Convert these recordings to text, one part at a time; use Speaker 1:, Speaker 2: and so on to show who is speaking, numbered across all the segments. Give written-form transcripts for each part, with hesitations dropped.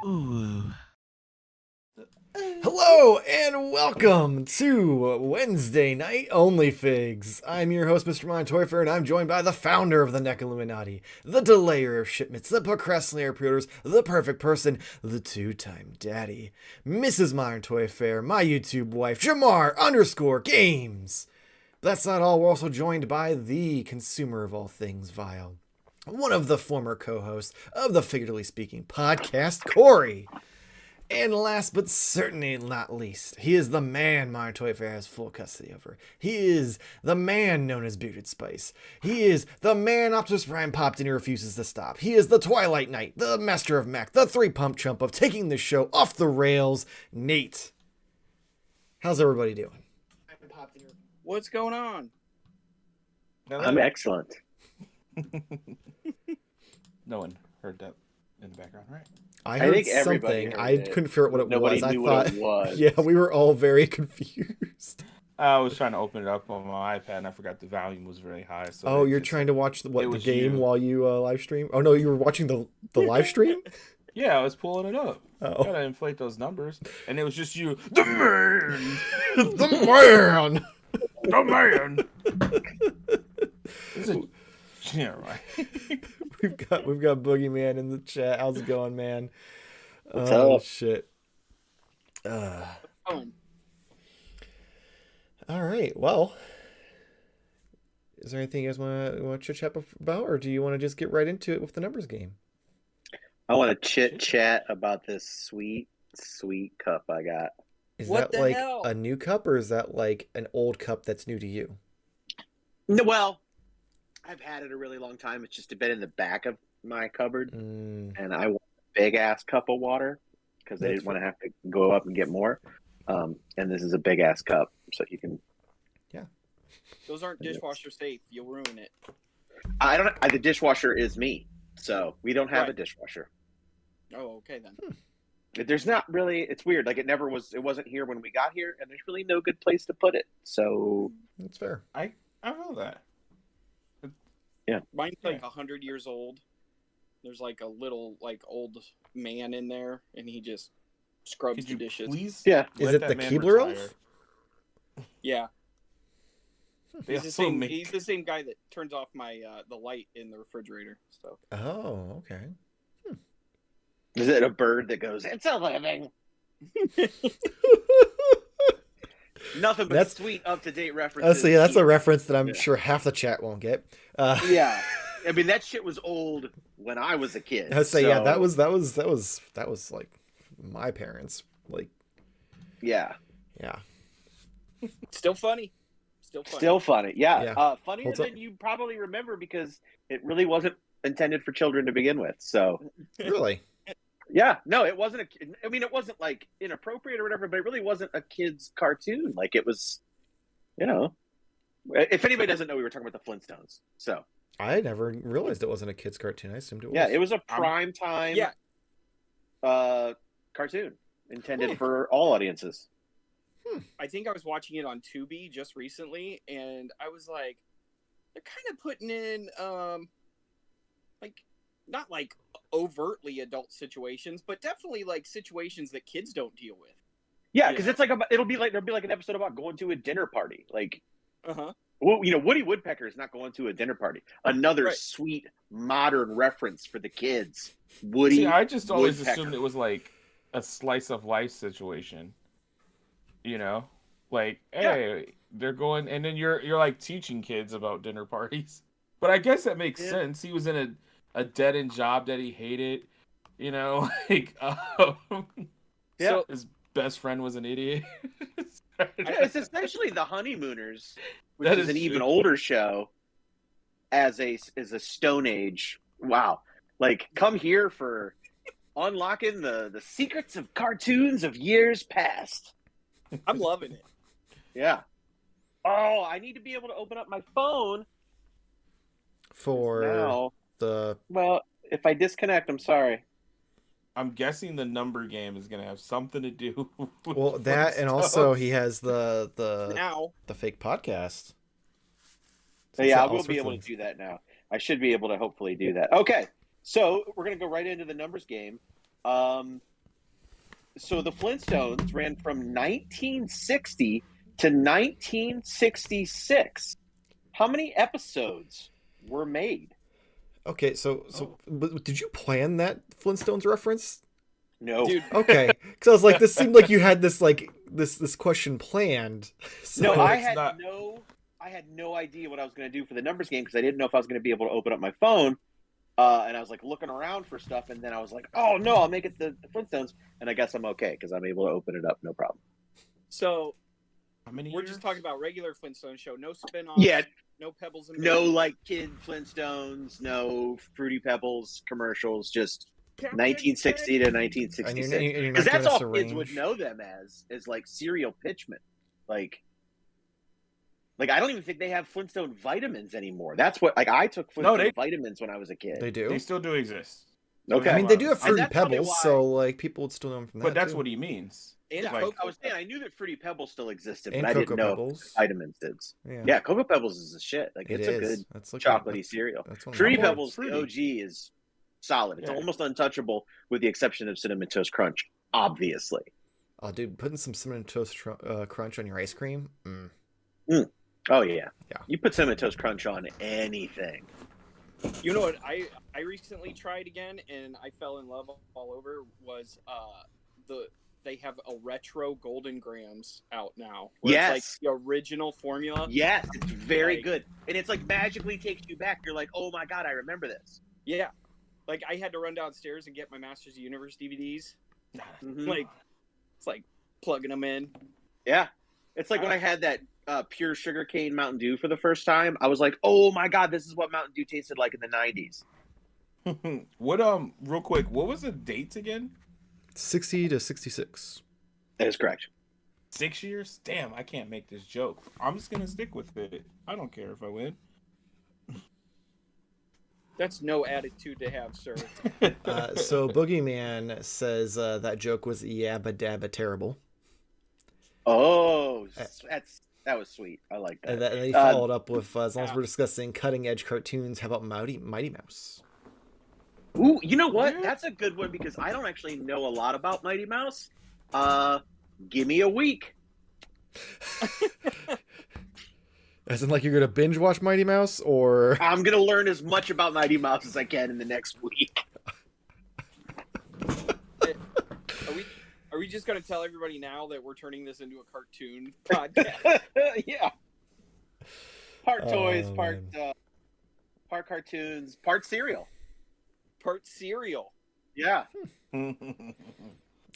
Speaker 1: Ooh. Hello and welcome to Wednesday Night Onlyfigs. I'm your host, Mr. Montoyfer, and I'm joined by the founder of the Neck Illuminati, the delayer of shipments, the procrastinator pre-orders, the perfect person, the two-time daddy, Mrs. Montoyfer, my YouTube wife, Jamar_Games. But that's not all. We're also joined by the consumer of all things vile, one of the former co-hosts of the Figuratively Speaking podcast, Corey. And last but certainly not least, he is the man Montoyfer has full custody over. He is the man known as Bearded Spice. He is the man Optimus Prime popped and he refuses to stop. He is the Twilight Knight, the Master of Mac, the three-pump chump of taking the show off the rails, Nate. How's everybody doing?
Speaker 2: What's going on?
Speaker 3: I'm excellent.
Speaker 4: No one heard that in the background, right?
Speaker 1: I heard
Speaker 3: think everybody
Speaker 1: something.
Speaker 3: heard
Speaker 1: I
Speaker 3: it.
Speaker 1: couldn't figure out what it
Speaker 3: Nobody
Speaker 1: was.
Speaker 3: knew
Speaker 1: I thought,
Speaker 3: what it was.
Speaker 1: yeah, we were all very confused.
Speaker 4: I was trying to open it up on my iPad and I forgot the volume was very high. So
Speaker 1: Oh, you're trying to watch the
Speaker 4: was
Speaker 1: game
Speaker 4: you.
Speaker 1: while you live stream? Oh no, you were watching the live stream?
Speaker 4: Yeah, I was pulling it up.
Speaker 1: Oh.
Speaker 4: Gotta inflate those numbers. And it was just you, the man!
Speaker 1: The man!
Speaker 4: The man! Yeah, right.
Speaker 1: We've got Boogeyman in the chat. How's it going, man?
Speaker 3: What's
Speaker 1: Oh
Speaker 3: up?
Speaker 1: shit. All right. Well, is there anything you guys want to chit chat about, or do you want to just get right into it with the numbers game?
Speaker 3: I want to chit chat about this sweet cup I got.
Speaker 1: Is
Speaker 2: What
Speaker 1: that
Speaker 2: the
Speaker 1: like
Speaker 2: hell?
Speaker 1: a new cup, or is that like an old cup that's new to you?
Speaker 3: No, well, I've had it a really long time. It's just been in the back of my cupboard,
Speaker 1: Mm,
Speaker 3: and I want a big ass cup of water because I
Speaker 1: That's
Speaker 3: didn't want to have to go up and get more. And this is a big ass cup, so you can.
Speaker 2: Those aren't dishwasher safe. You'll ruin it.
Speaker 3: I don't. The dishwasher is me, so we don't have a
Speaker 2: Right.
Speaker 3: dishwasher.
Speaker 2: Oh, okay then.
Speaker 3: There's not really. It's weird. Like it never was. It wasn't here when we got here, and there's really no good place to put it. So
Speaker 1: that's fair.
Speaker 4: I know that.
Speaker 2: Mine's like 100 years old. There's like a little like old man in there, and he just scrubs
Speaker 4: Could
Speaker 2: the
Speaker 4: you
Speaker 2: dishes.
Speaker 4: please
Speaker 3: Yeah.
Speaker 1: Is
Speaker 4: let
Speaker 1: it
Speaker 4: that
Speaker 1: the
Speaker 4: man
Speaker 1: Keebler
Speaker 4: retire?
Speaker 1: elf?
Speaker 2: Yeah,
Speaker 4: They
Speaker 2: he's the
Speaker 4: also
Speaker 2: same.
Speaker 4: make-
Speaker 2: He's the same guy that turns off my the light in the refrigerator. So
Speaker 1: Oh, okay.
Speaker 3: Is it a bird that goes? It's a living. Nothing but
Speaker 1: That's-
Speaker 3: sweet, up to date references.
Speaker 1: So yeah, that's a reference that I'm
Speaker 3: Yeah.
Speaker 1: sure half the chat won't get.
Speaker 3: Yeah, I mean that shit was old when I was a kid.
Speaker 1: I'd say yeah,
Speaker 3: so,
Speaker 1: that was like my parents. Like
Speaker 3: yeah,
Speaker 1: yeah.
Speaker 2: still funny. Still funny.
Speaker 3: still funny. Yeah,
Speaker 1: Yeah.
Speaker 3: funnier
Speaker 1: Holds up.
Speaker 3: than you probably remember because it really wasn't intended for children to begin with. So
Speaker 1: Really?
Speaker 3: yeah, no, it wasn't I mean, it wasn't like inappropriate or whatever, but it really wasn't a kid's cartoon. Like it was, you know. If anybody doesn't know, we were talking about the Flintstones. So
Speaker 1: I never realized it wasn't a kid's cartoon. I assumed it was.
Speaker 3: yeah, it was a prime time
Speaker 2: Yeah.
Speaker 3: cartoon intended for all audiences.
Speaker 2: I think I was watching it on Tubi just recently, and I was like, they're kind of putting in, like, not like overtly adult situations, but definitely like situations that kids don't deal with.
Speaker 3: Yeah, because
Speaker 2: Yeah.
Speaker 3: it's like there'll be like an episode about going to a dinner party. Like,
Speaker 2: Uh-huh.
Speaker 3: well, you know, Woody Woodpecker is not going to a dinner party. Another
Speaker 2: Right.
Speaker 3: sweet modern reference for the kids. Woody.
Speaker 4: See, I just always
Speaker 3: Woodpecker.
Speaker 4: assumed it was like a slice of life situation. You know, like hey, they're going, and then you're like teaching kids about dinner parties. But I guess that makes
Speaker 3: Yeah.
Speaker 4: sense. He was in a dead end job that he hated. You know, like
Speaker 3: Yeah.
Speaker 2: So,
Speaker 4: his best friend was an idiot.
Speaker 3: Yeah, it's essentially the Honeymooners, which
Speaker 4: That
Speaker 3: is
Speaker 4: is
Speaker 3: an even
Speaker 4: true.
Speaker 3: older show. As a Stone Age. Wow, like come here for unlocking the secrets of cartoons of years past.
Speaker 2: I'm loving it.
Speaker 3: Yeah. Oh, I need to be able to open up my phone
Speaker 1: For
Speaker 3: now.
Speaker 1: the
Speaker 3: Well, if I disconnect, I'm sorry.
Speaker 4: I'm guessing the number game is gonna have something to do with
Speaker 1: well that, and also
Speaker 4: Flintstones.
Speaker 1: he has the
Speaker 2: Now,
Speaker 1: fake podcast.
Speaker 3: So
Speaker 1: he's
Speaker 3: yeah, I
Speaker 1: got all
Speaker 3: will be
Speaker 1: sorts
Speaker 3: able
Speaker 1: of
Speaker 3: to do that now. I should be able to hopefully do that. Okay. So we're going to go right into the numbers game. So the Flintstones ran from 1960 to 1966. How many episodes were made?
Speaker 1: Okay, but did you plan that Flintstones reference?
Speaker 3: No.
Speaker 2: Dude,
Speaker 1: Okay, because I was like, this seemed like you had this this question planned. So,
Speaker 3: No, I
Speaker 4: it's
Speaker 3: had
Speaker 4: not-
Speaker 3: no idea what I was going to do for the numbers game because I didn't know if I was going to be able to open up my phone. And I was like looking around for stuff, and then I was like, "Oh no, I'll make it the Flintstones." And I guess I'm okay because I'm able to open it up, no problem.
Speaker 2: so
Speaker 4: How many
Speaker 2: we're
Speaker 4: years?
Speaker 2: just talking about regular Flintstone show, no spin-offs,
Speaker 3: Yeah,
Speaker 2: no Pebbles and
Speaker 3: no
Speaker 2: Baby.
Speaker 3: like Kid Flintstones, no Fruity Pebbles commercials, just
Speaker 2: Captain
Speaker 3: 1960 to
Speaker 1: and
Speaker 3: 1966.
Speaker 1: you're not
Speaker 3: Because that's
Speaker 1: giving us
Speaker 3: all
Speaker 1: a
Speaker 3: kids would
Speaker 1: range.
Speaker 3: know them as like serial pitchmen. Like I don't even think they have Flintstone vitamins anymore. That's what I took Flintstone vitamins when I was a kid.
Speaker 1: They do.
Speaker 4: They still do exist.
Speaker 3: Okay.
Speaker 1: I mean, they do have
Speaker 3: And
Speaker 1: Fruity
Speaker 3: that's probably
Speaker 1: Pebbles,
Speaker 3: why-
Speaker 1: so like people would still know them from that.
Speaker 4: But that's
Speaker 1: too.
Speaker 4: what he means.
Speaker 2: And
Speaker 3: Yeah,
Speaker 2: Cocoa
Speaker 3: I was saying I knew that Fruity Pebbles still existed,
Speaker 1: And
Speaker 3: but I
Speaker 1: Cocoa
Speaker 3: didn't know
Speaker 1: Pebbles.
Speaker 3: vitamins did.
Speaker 1: Yeah,
Speaker 3: Yeah, Cocoa Pebbles is the shit. Like
Speaker 1: it
Speaker 3: it's
Speaker 1: is.
Speaker 3: a good
Speaker 1: That's like
Speaker 3: chocolatey cereal.
Speaker 1: That's one of
Speaker 3: Fruity
Speaker 1: my
Speaker 4: more
Speaker 3: Pebbles,
Speaker 4: fruity.
Speaker 3: the OG, is solid. It's
Speaker 4: Yeah.
Speaker 3: almost untouchable with the exception of Cinnamon Toast Crunch, obviously.
Speaker 1: Oh, dude, putting some cinnamon toast crunch on your ice cream.
Speaker 3: Oh yeah.
Speaker 1: Yeah.
Speaker 3: You put Cinnamon Toast Crunch on anything.
Speaker 2: You know what I recently tried again and I fell in love all over was they have a retro Golden Grams out now. Where
Speaker 3: Yes.
Speaker 2: It's like the original formula.
Speaker 3: Yes, it's very
Speaker 2: Like-
Speaker 3: good. And it's like magically takes you back. You're like, oh my god, I remember this.
Speaker 2: Yeah. Like I had to run downstairs and get my Masters of the Universe DVDs.
Speaker 3: Mhm.
Speaker 2: Like it's like plugging them in.
Speaker 3: Yeah. It's like when I had that pure sugarcane Mountain Dew for the first time, I was like, oh my god, this is what Mountain Dew tasted like in the 90s.
Speaker 4: What real quick, what was the dates again?
Speaker 1: 60 to 66.
Speaker 3: That is correct.
Speaker 4: 6 years? Damn, I can't make this joke. I'm just gonna stick with it. I don't care if I win.
Speaker 2: That's no attitude to have, sir.
Speaker 1: So Boogeyman says that joke was yabba dabba terrible.
Speaker 3: Oh, that was sweet. I like that.
Speaker 1: And he followed up with, as long as we're discussing cutting edge cartoons, how about Mighty Mouse?
Speaker 3: Ooh, you know what?
Speaker 4: Yeah.
Speaker 3: That's a good one because I don't actually know a lot about Mighty Mouse. Give me a week.
Speaker 1: As in, like, you're gonna binge watch Mighty Mouse, or
Speaker 3: I'm gonna learn as much about Mighty Mouse as I can in the next week.
Speaker 2: Are we just gonna tell everybody now that we're turning this into a cartoon podcast?
Speaker 3: Yeah. Part toys,
Speaker 1: Oh,
Speaker 3: part cartoons, part cereal.
Speaker 2: Part cereal.
Speaker 3: Yeah.
Speaker 1: all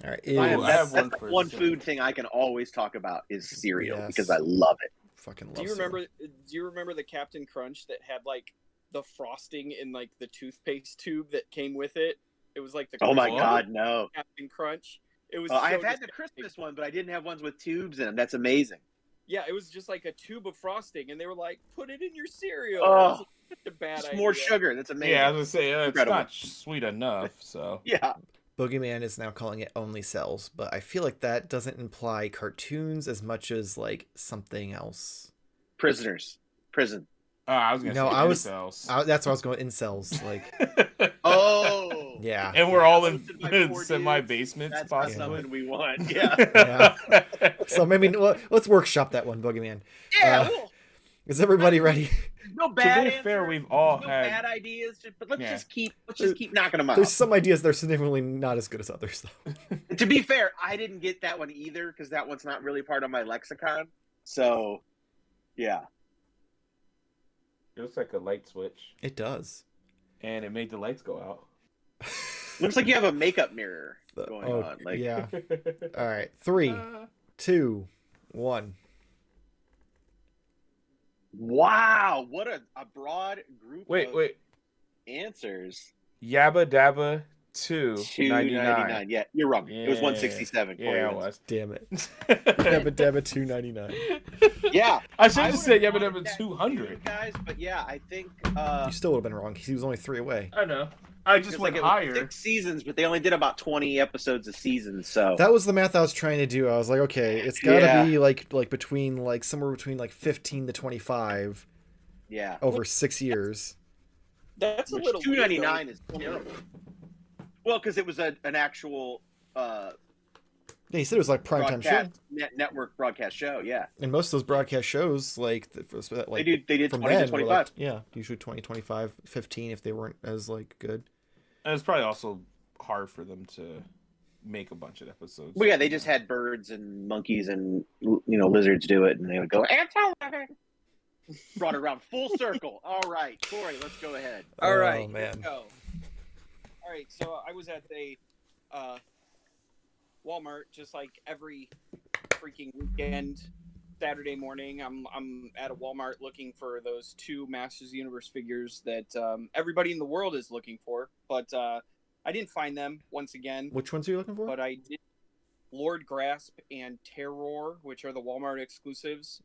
Speaker 1: right,
Speaker 3: I
Speaker 4: Ooh, I have
Speaker 3: that's
Speaker 4: one
Speaker 3: the
Speaker 4: for
Speaker 3: one
Speaker 4: cereal.
Speaker 3: food thing I can always talk about is cereal
Speaker 1: Yes.
Speaker 3: because I love it.
Speaker 1: fucking love
Speaker 2: Do you
Speaker 1: cereal.
Speaker 2: remember? Do you remember the Captain Crunch that had like the frosting in like the toothpaste tube that came with it? It was like the
Speaker 3: Oh my
Speaker 2: Christmas
Speaker 3: god, no.
Speaker 2: Captain Crunch. It was.
Speaker 3: I've
Speaker 2: so
Speaker 3: had the
Speaker 2: disgusting.
Speaker 3: Christmas one, but I didn't have ones with tubes in them. That's amazing.
Speaker 2: Yeah, it was just like a tube of frosting, and they were like, "Put it in your cereal."
Speaker 3: Oh,
Speaker 2: It was such a bad
Speaker 3: Just
Speaker 2: idea.
Speaker 3: more sugar. That's amazing.
Speaker 4: Yeah, I was gonna say it's
Speaker 3: Incredible.
Speaker 4: not sweet enough. So
Speaker 3: Yeah.
Speaker 1: Boogeyman is now calling it only cells, but I feel like that doesn't imply cartoons as much as like something else.
Speaker 3: Prisoners. Prison.
Speaker 4: I was gonna
Speaker 1: No,
Speaker 4: say
Speaker 1: I was-
Speaker 4: cells.
Speaker 1: That's why I was going incels. Like,
Speaker 3: Oh.
Speaker 1: yeah,
Speaker 4: And we're all in
Speaker 3: Hosted by four
Speaker 4: semi
Speaker 3: dudes.
Speaker 4: basements,
Speaker 3: That's not
Speaker 4: possibly.
Speaker 3: something we want. Yeah.
Speaker 1: So maybe let's workshop that one, Boogeyman.
Speaker 3: Yeah.
Speaker 1: Uh,
Speaker 3: well,
Speaker 1: Is everybody ready?
Speaker 3: no bad.
Speaker 4: be fair,
Speaker 3: answers,
Speaker 4: we've all
Speaker 3: no
Speaker 4: had-
Speaker 3: bad ideas, but let's
Speaker 4: Yeah.
Speaker 3: just keep knocking them out.
Speaker 1: There's some ideas that are significantly not as good as others, though.
Speaker 3: To be fair, I didn't get that one either because that one's not really part of my lexicon. So, yeah.
Speaker 4: It looks like a light switch,
Speaker 1: It does.
Speaker 4: and it made the lights go out.
Speaker 3: Looks like you have a makeup mirror going
Speaker 1: Oh,
Speaker 3: on. Like,
Speaker 1: yeah. All right, 3,
Speaker 4: Uh,
Speaker 1: 2, 1.
Speaker 3: wow, what a broad group
Speaker 4: wait,
Speaker 3: of
Speaker 4: wait.
Speaker 3: answers.
Speaker 4: Yabba Dabba 2,
Speaker 3: $2.99. Yeah, you're wrong. It was
Speaker 4: Yeah.
Speaker 3: 167.
Speaker 4: Yeah, it was.
Speaker 1: Damn it. Dabba Dabba 299.
Speaker 3: Yeah.
Speaker 4: I should
Speaker 3: I
Speaker 4: have just said
Speaker 3: would've
Speaker 4: Yabba
Speaker 3: wanted
Speaker 4: Dabba
Speaker 3: that
Speaker 4: 200.
Speaker 3: too, guys, but yeah, I think
Speaker 1: You still would have been wrong. He was only 3 away.
Speaker 4: I know. I just
Speaker 3: it's
Speaker 4: went
Speaker 3: like it was
Speaker 4: higher.
Speaker 3: 6 seasons, but they only did about 20 episodes a season. So
Speaker 1: That was the math I was trying to do. I was like, okay, it's got to
Speaker 3: Yeah.
Speaker 1: be like between like somewhere between like 15 to 25
Speaker 3: yeah,
Speaker 1: over 6 years.
Speaker 2: That's a
Speaker 3: Which
Speaker 2: little weird, though.
Speaker 3: $2.99 is terrible. Well, because it was an actual
Speaker 1: Yeah, he said it was like primetime show.
Speaker 3: network broadcast show. Yeah,
Speaker 1: And most of those broadcast shows, like
Speaker 3: they did
Speaker 1: from
Speaker 3: 20 to
Speaker 1: then, were
Speaker 3: 25.
Speaker 1: like, yeah, usually 20, 25, 15 if they weren't as like good.
Speaker 4: And it's probably also hard for them to make a bunch of episodes.
Speaker 3: Well, yeah, they just had birds and monkeys and lizards do it, and they would go. Brought it around full circle. All right, Corey, let's go ahead.
Speaker 2: All right,
Speaker 1: Oh, man.
Speaker 2: here we go. All right, so I was at the Walmart just like every freaking weekend. Saturday morning, I'm at a Walmart looking for those 2 Masters of the Universe figures that everybody in the world is looking for, but I didn't find them once again.
Speaker 1: Which ones are you looking for?
Speaker 2: But I did Lord Grasp and Terror, which are the Walmart exclusives.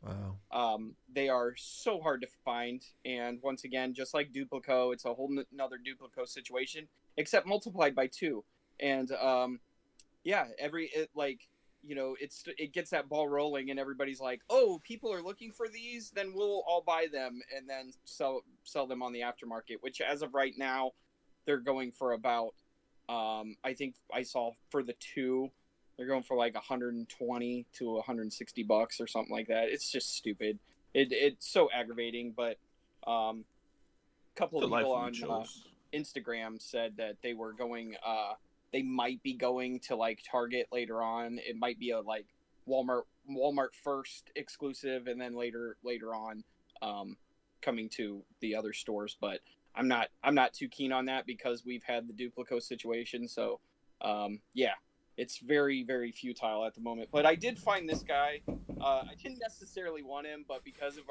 Speaker 1: Wow.
Speaker 2: They are so hard to find, and once again, just like Duplico, it's a whole another Duplico situation, except multiplied by 2. And yeah, it gets that ball rolling, and everybody's like, "Oh, people are looking for these, then we'll all buy them and then sell them on the aftermarket." Which, as of right now, they're going for about, I think I saw for the 2, they're going for like $120 to $160 or something like that. It's just stupid. It's so aggravating. But a couple of people on Instagram said that they were going. They might be going to like Target later on. It might be a like Walmart first exclusive, and then later on coming to the other stores. But I'm not too keen on that because we've had the Duplico situation. So yeah, it's very, very futile at the moment. But I did find this guy. I didn't necessarily want him, but because of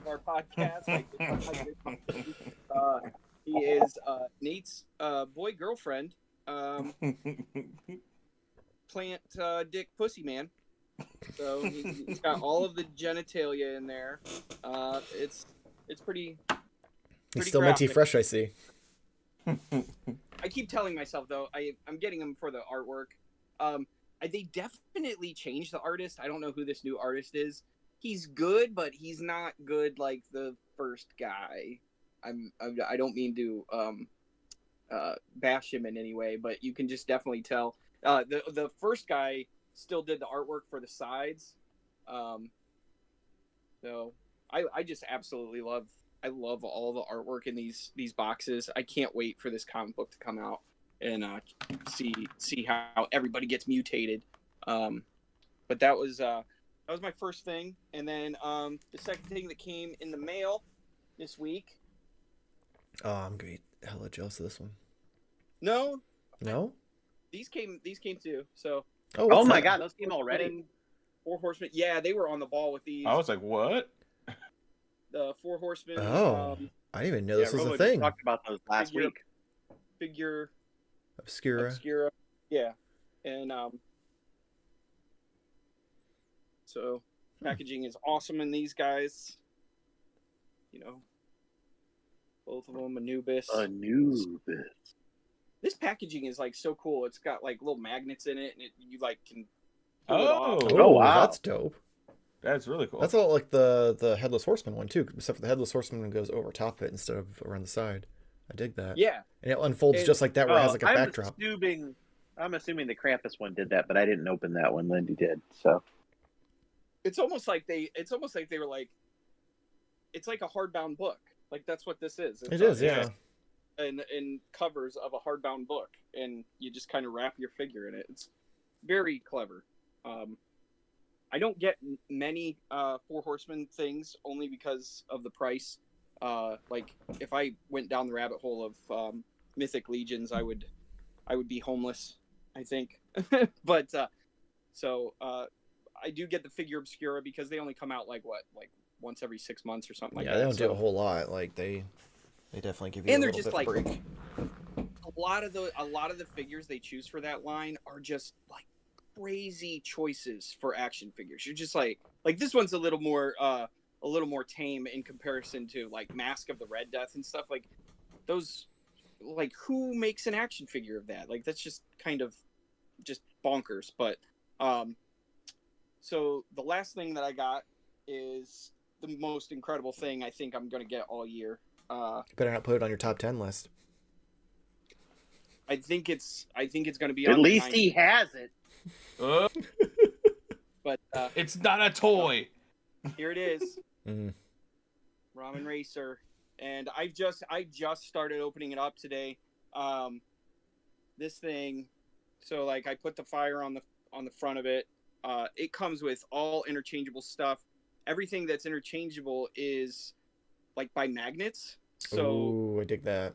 Speaker 2: our podcast, I did find him. He is Nate's boy girlfriend. Plant dick pussy man. So he's got all of the genitalia in there. It's pretty
Speaker 1: He's still minty
Speaker 2: graphic.
Speaker 1: fresh, I see.
Speaker 2: I keep telling myself though, I'm getting him for the artwork. They definitely changed the artist. I don't know who this new artist is. He's good, but he's not good like the first guy. I don't mean to bash him in any way, but you can just definitely tell. The first guy still did the artwork for the sides. So I just absolutely love all the artwork in these boxes. I can't wait for this comic book to come out and see how everybody gets mutated. But that was my first thing, and then the second thing that came in the mail this week.
Speaker 1: Oh, I'm great. Hella jealous of this one.
Speaker 2: No, these came too. So.
Speaker 3: Oh my God, those came already.
Speaker 2: 4 Horsemen. Yeah, they were on the ball with these.
Speaker 4: I was like, what?
Speaker 2: The 4 Horsemen.
Speaker 1: Oh, I didn't even know this was a thing.
Speaker 3: We talked about those last week.
Speaker 2: Figure
Speaker 1: Obscura.
Speaker 2: Yeah, and so packaging is awesome in these guys. Both of them Anubis. This packaging is like so cool. It's got like little magnets in it, and you like can pull it off.
Speaker 1: Oh wow, that's dope.
Speaker 4: That's really cool.
Speaker 1: That's all like the Headless Horseman one too, except for the Headless Horseman goes over top of it instead of around the side. I dig that.
Speaker 2: Yeah,
Speaker 1: and it unfolds just like that, where it has like a backdrop.
Speaker 3: I'm assuming the Krampus one did that, but I didn't open that one. Lindy did, so
Speaker 2: it's almost like they were like, it's like a hardbound book. Like that's what this is.
Speaker 1: It is, yeah.
Speaker 2: And covers of a hardbound book, and you just kind of wrap your figure in it. It's very clever. I don't get many 4 Horsemen things only because of the price. Like if I went down the rabbit hole of Mythic Legions, I would be homeless, I think. But so I do get the figure Obscura because they only come out like once every 6 months or something like that.
Speaker 1: Yeah, they don't do a whole lot. Like they definitely give you
Speaker 2: and
Speaker 1: a
Speaker 2: they're
Speaker 1: little
Speaker 2: just
Speaker 1: bit of
Speaker 2: like
Speaker 1: break.
Speaker 2: a lot of the figures they choose for that line are just like crazy choices for action figures. You're just like this one's a little more tame in comparison to like Mask of the Red Death and stuff like those. Like who makes an action figure of that? Like that's just kind of just bonkers. But so the last thing that I got is the most incredible thing I think I'm gonna get all year.
Speaker 1: Better not put it on your top 10 list.
Speaker 2: I think it's going to be
Speaker 3: At
Speaker 2: on the
Speaker 3: least
Speaker 2: 9th,
Speaker 3: he has it.
Speaker 2: but
Speaker 4: It's not a toy.
Speaker 2: here it is.
Speaker 1: Mm.
Speaker 2: Ramen Racer, and I just started opening it up today. This thing, so like I put the fire on the front of it. It comes with all interchangeable stuff. Everything that's interchangeable is like by magnets. So
Speaker 1: Ooh, I dig that.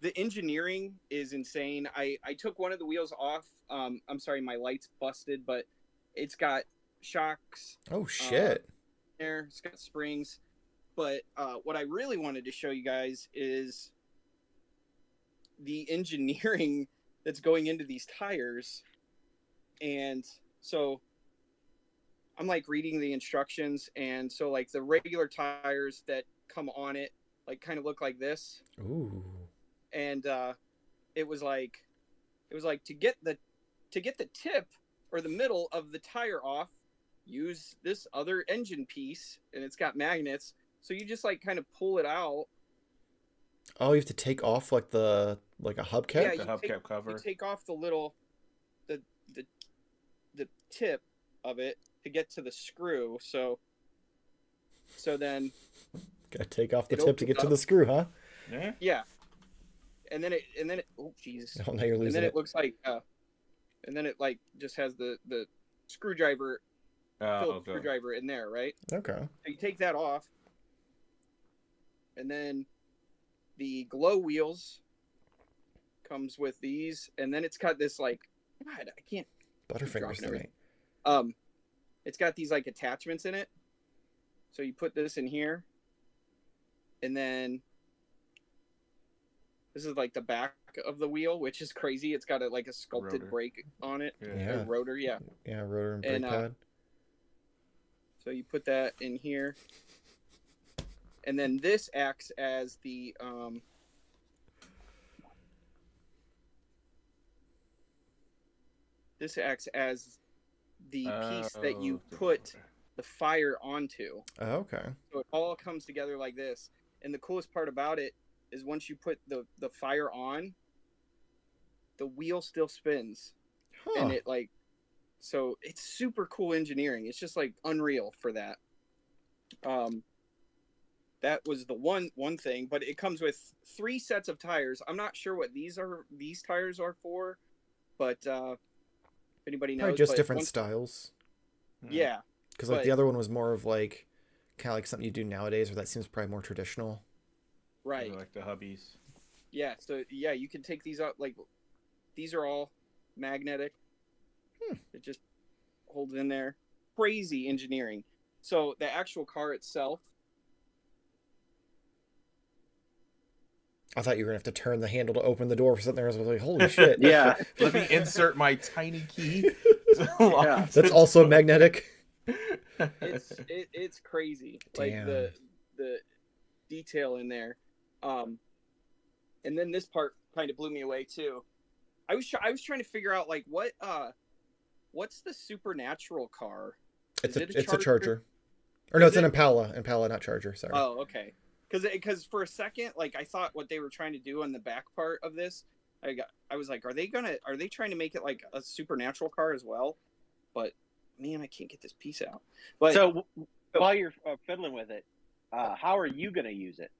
Speaker 2: the engineering is insane. I took one of the wheels off. I'm sorry, my light's busted, but it's got shocks
Speaker 1: Oh shit.
Speaker 2: there. It's got springs. But what I really wanted to show you guys is the engineering that's going into these tires. And so I'm like reading the instructions, and so like the regular tires that come on it like kind of look like this.
Speaker 1: Ooh.
Speaker 2: And it was like to get the tip or the middle of the tire off, use this other engine piece, and it's got magnets, so you just like kind of pull it out.
Speaker 1: Oh, you have to take off like a hubcap?
Speaker 2: Yeah,
Speaker 4: The hubcap cover.
Speaker 2: You take off the little the tip of it to get to the screw. So then
Speaker 1: Gotta take off the
Speaker 2: It
Speaker 1: tip to
Speaker 2: opens
Speaker 1: get to
Speaker 2: up.
Speaker 1: the screw, huh?
Speaker 4: Yeah.
Speaker 2: yeah, and then it oh Jesus.
Speaker 1: Oh, now you're
Speaker 2: And
Speaker 1: losing
Speaker 2: then
Speaker 1: it.
Speaker 2: it looks like and then it like just has the screwdriver,
Speaker 4: Oh,
Speaker 2: Phillips
Speaker 4: okay.
Speaker 2: screwdriver in there, right?
Speaker 1: Okay.
Speaker 2: So you take that off, and then the glow wheels comes with these, and then it's got this like, God, I can't.
Speaker 1: Butterfingers
Speaker 2: dropping
Speaker 1: tonight.
Speaker 2: It's got these like attachments in it. So you put this in here, and then this is like the back of the wheel, which is crazy. It's got like a sculpted
Speaker 4: Rotor.
Speaker 2: brake on it.
Speaker 1: Yeah.
Speaker 2: A rotor, yeah.
Speaker 1: Yeah, rotor and brake
Speaker 2: And,
Speaker 1: pad.
Speaker 2: So you put that in here, and then this acts as the piece that you put the fire onto.
Speaker 1: Oh, okay.
Speaker 2: So it all comes together like this. And the coolest part about it is once you put the fire on, the wheel still spins.
Speaker 1: Huh.
Speaker 2: And it like, so it's super cool engineering. It's just like unreal for that. That was the one thing, but it comes with 3 sets of tires. I'm not sure what these tires are for, but if anybody knows,
Speaker 1: Probably just
Speaker 2: but
Speaker 1: different styles.
Speaker 2: Yeah,
Speaker 1: Because like
Speaker 2: but-
Speaker 1: the other one was more of like kind of like something you do nowadays, where that seems probably more traditional.
Speaker 2: right.
Speaker 4: Like the hubbies.
Speaker 2: Yeah, so yeah, you can take these out. Like these are all magnetic. It just holds in there. Crazy engineering. So the actual car itself.
Speaker 1: I thought you were gonna have to turn the handle to open the door for something. I was like, holy shit.
Speaker 3: Yeah.
Speaker 4: Let me insert my tiny key.
Speaker 3: Yeah.
Speaker 1: That's also magnetic.
Speaker 2: It's crazy. Like
Speaker 1: Damn.
Speaker 2: the detail in there. And then this part kind of blew me away too. I was trying to figure out like what's the supernatural car?
Speaker 1: It's
Speaker 2: Is it
Speaker 1: a Charger. Or no,
Speaker 2: Is
Speaker 1: it's an
Speaker 2: it?
Speaker 1: Impala. Impala, not Charger. Sorry.
Speaker 2: Oh, okay. Because for a second, like I thought what they were trying to do on the back part of this, I was like, are they trying to make it like a supernatural car as well? But man, I can't get this piece out. But
Speaker 3: So while you're fiddling with it, how are you going to use it?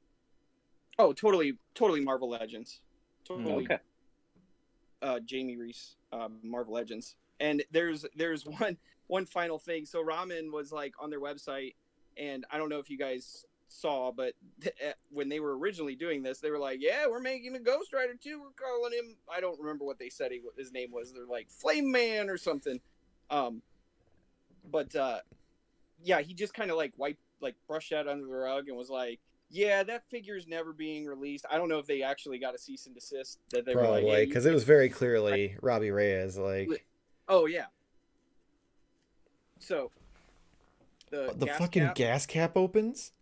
Speaker 2: oh, totally Marvel Legends. Totally.
Speaker 3: Okay.
Speaker 2: Jamie Reese, Marvel Legends. And there's one final thing. So Ramen was like on their website, and I don't know if you guys saw, but when they were originally doing this, they were like, yeah, we're making a Ghost Rider too. We're calling him, I don't remember what they said his name was. They're like Flame Man or something. But yeah, he just kind of like brushed that under the rug and was like, yeah, that figure's never being released. I don't know if they actually got a cease and desist that they were like,
Speaker 1: Probably,
Speaker 2: yeah,
Speaker 1: because it was very clearly Robbie Reyes. Like,
Speaker 2: oh yeah. So the gas
Speaker 1: fucking
Speaker 2: cap,
Speaker 1: gas cap opens.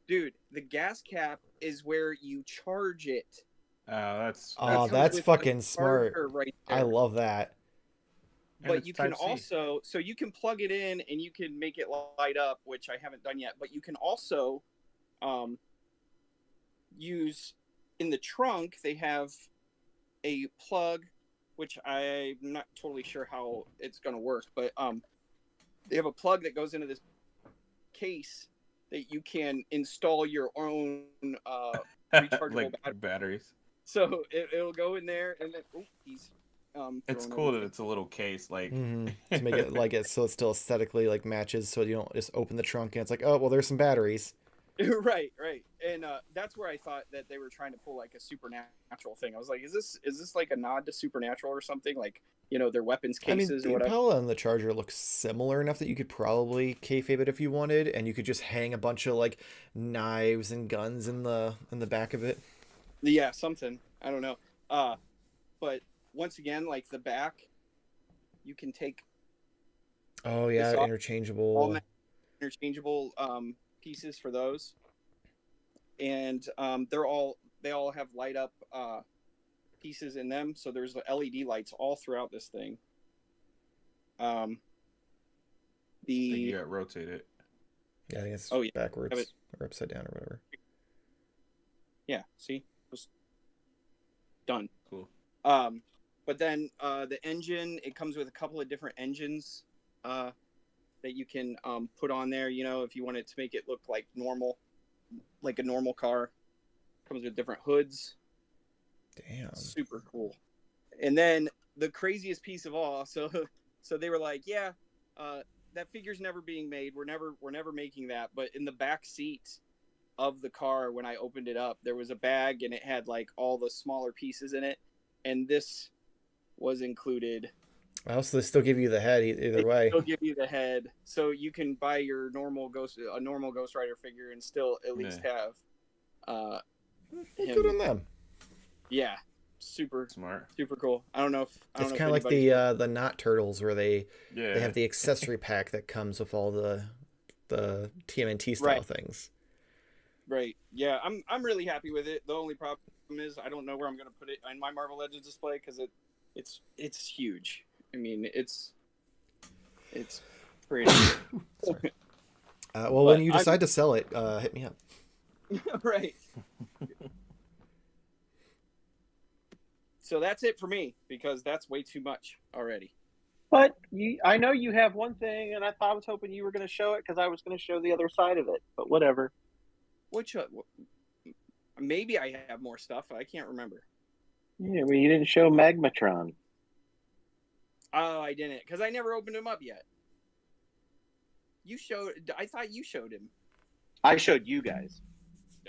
Speaker 2: dude, the gas cap is where you charge it.
Speaker 4: That's
Speaker 1: Oh,
Speaker 2: comes
Speaker 1: that's
Speaker 2: with
Speaker 1: fucking
Speaker 2: a
Speaker 1: smart.
Speaker 2: charger right
Speaker 1: I
Speaker 2: there.
Speaker 1: love that.
Speaker 4: and
Speaker 2: But
Speaker 4: it's
Speaker 2: you can
Speaker 4: Type-C.
Speaker 2: also, so you can plug it in and you can make it light up, which I haven't done yet. But you can also use in the trunk. They have a plug, which I'm not totally sure how it's going to work, but they have a plug that goes into this case that you can install your own rechargeable
Speaker 4: like batteries.
Speaker 2: So it'll go in there, and then he's
Speaker 4: It's
Speaker 2: throwing
Speaker 4: cool that
Speaker 2: everything.
Speaker 4: it's a little case, like
Speaker 1: To make it like it so it still aesthetically like matches, so you don't just open the trunk and it's like, oh well, there's some batteries.
Speaker 2: Right, and that's where I thought that they were trying to pull like a supernatural thing. I was like, is this like a nod to Supernatural or something? Like, their weapons
Speaker 1: I mean,
Speaker 2: cases
Speaker 1: the
Speaker 2: or whatever.
Speaker 1: Impala and the Charger look similar enough that you could probably kayfabe it if you wanted, and you could just hang a bunch of like knives and guns in the back of it.
Speaker 2: Yeah, something. I don't know. But once again, like the back, you can take
Speaker 1: Oh yeah,
Speaker 2: all
Speaker 1: interchangeable.
Speaker 2: interchangeable pieces for those, and they all have light up pieces in them. So there's the LED lights all throughout this thing.
Speaker 4: you got rotate it.
Speaker 1: Yeah, I think it's
Speaker 2: Oh, yeah.
Speaker 1: backwards or upside down or whatever.
Speaker 2: Yeah, see, just done.
Speaker 4: Cool.
Speaker 2: But then the engine, it comes with a couple of different engines that you can put on there. If you wanted to make it look like normal, like a normal car, comes with different hoods.
Speaker 1: Damn.
Speaker 2: Super cool. And then the craziest piece of all, so they were like, yeah, that figure's never being made. We're never making that. But in the back seat of the car, when I opened it up, there was a bag and it had like all the smaller pieces in it, and this was included.
Speaker 1: Also, they still give you the head either way.
Speaker 2: They'll give you the head, so you can buy your normal Ghost Rider figure and still at least have him.
Speaker 1: Good on them.
Speaker 2: Yeah, super
Speaker 4: Smart.
Speaker 2: super cool. I don't know if
Speaker 1: It's kind of like the Not Turtles, where they have the accessory pack that comes with all the TMNT style things.
Speaker 2: Right. Yeah, I'm really happy with it. The only problem is I don't know where I'm going to put it in my Marvel Legends display because it's huge. I mean, it's pretty.
Speaker 1: Well, when you decide to sell it, hit me up.
Speaker 2: Right. So that's it for me because that's way too much already.
Speaker 3: But I know you have one thing, and I was hoping you were going to show it because I was going to show the other side of it. But whatever.
Speaker 2: Which maybe I have more stuff. I can't remember.
Speaker 3: Yeah, well, you didn't show Magmatron.
Speaker 2: Oh, I didn't because I never opened him up yet. I thought you showed him.
Speaker 3: I showed you guys.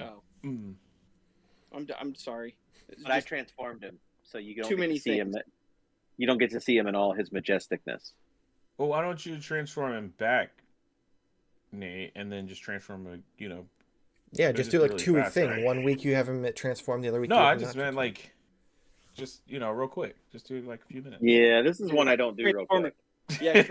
Speaker 2: Oh,
Speaker 4: Mm.
Speaker 2: I'm sorry.
Speaker 3: But I transformed him, so you don't
Speaker 2: too
Speaker 3: get
Speaker 2: many
Speaker 3: to see
Speaker 2: things.
Speaker 3: him. You don't get to see him in all his majesticness.
Speaker 4: Well, why don't you transform him back, Nate, and then just transform him?
Speaker 1: Yeah, just do like
Speaker 4: really
Speaker 1: 2-week
Speaker 4: fast,
Speaker 1: thing.
Speaker 4: right?
Speaker 1: 1 week you have him transform, the other week.
Speaker 4: No,
Speaker 1: you
Speaker 4: I
Speaker 1: have him
Speaker 4: just
Speaker 1: not
Speaker 4: meant
Speaker 1: transform.
Speaker 4: like, just real quick. Just do like a few minutes.
Speaker 3: Yeah, this is one I don't do real quick.
Speaker 2: Yeah,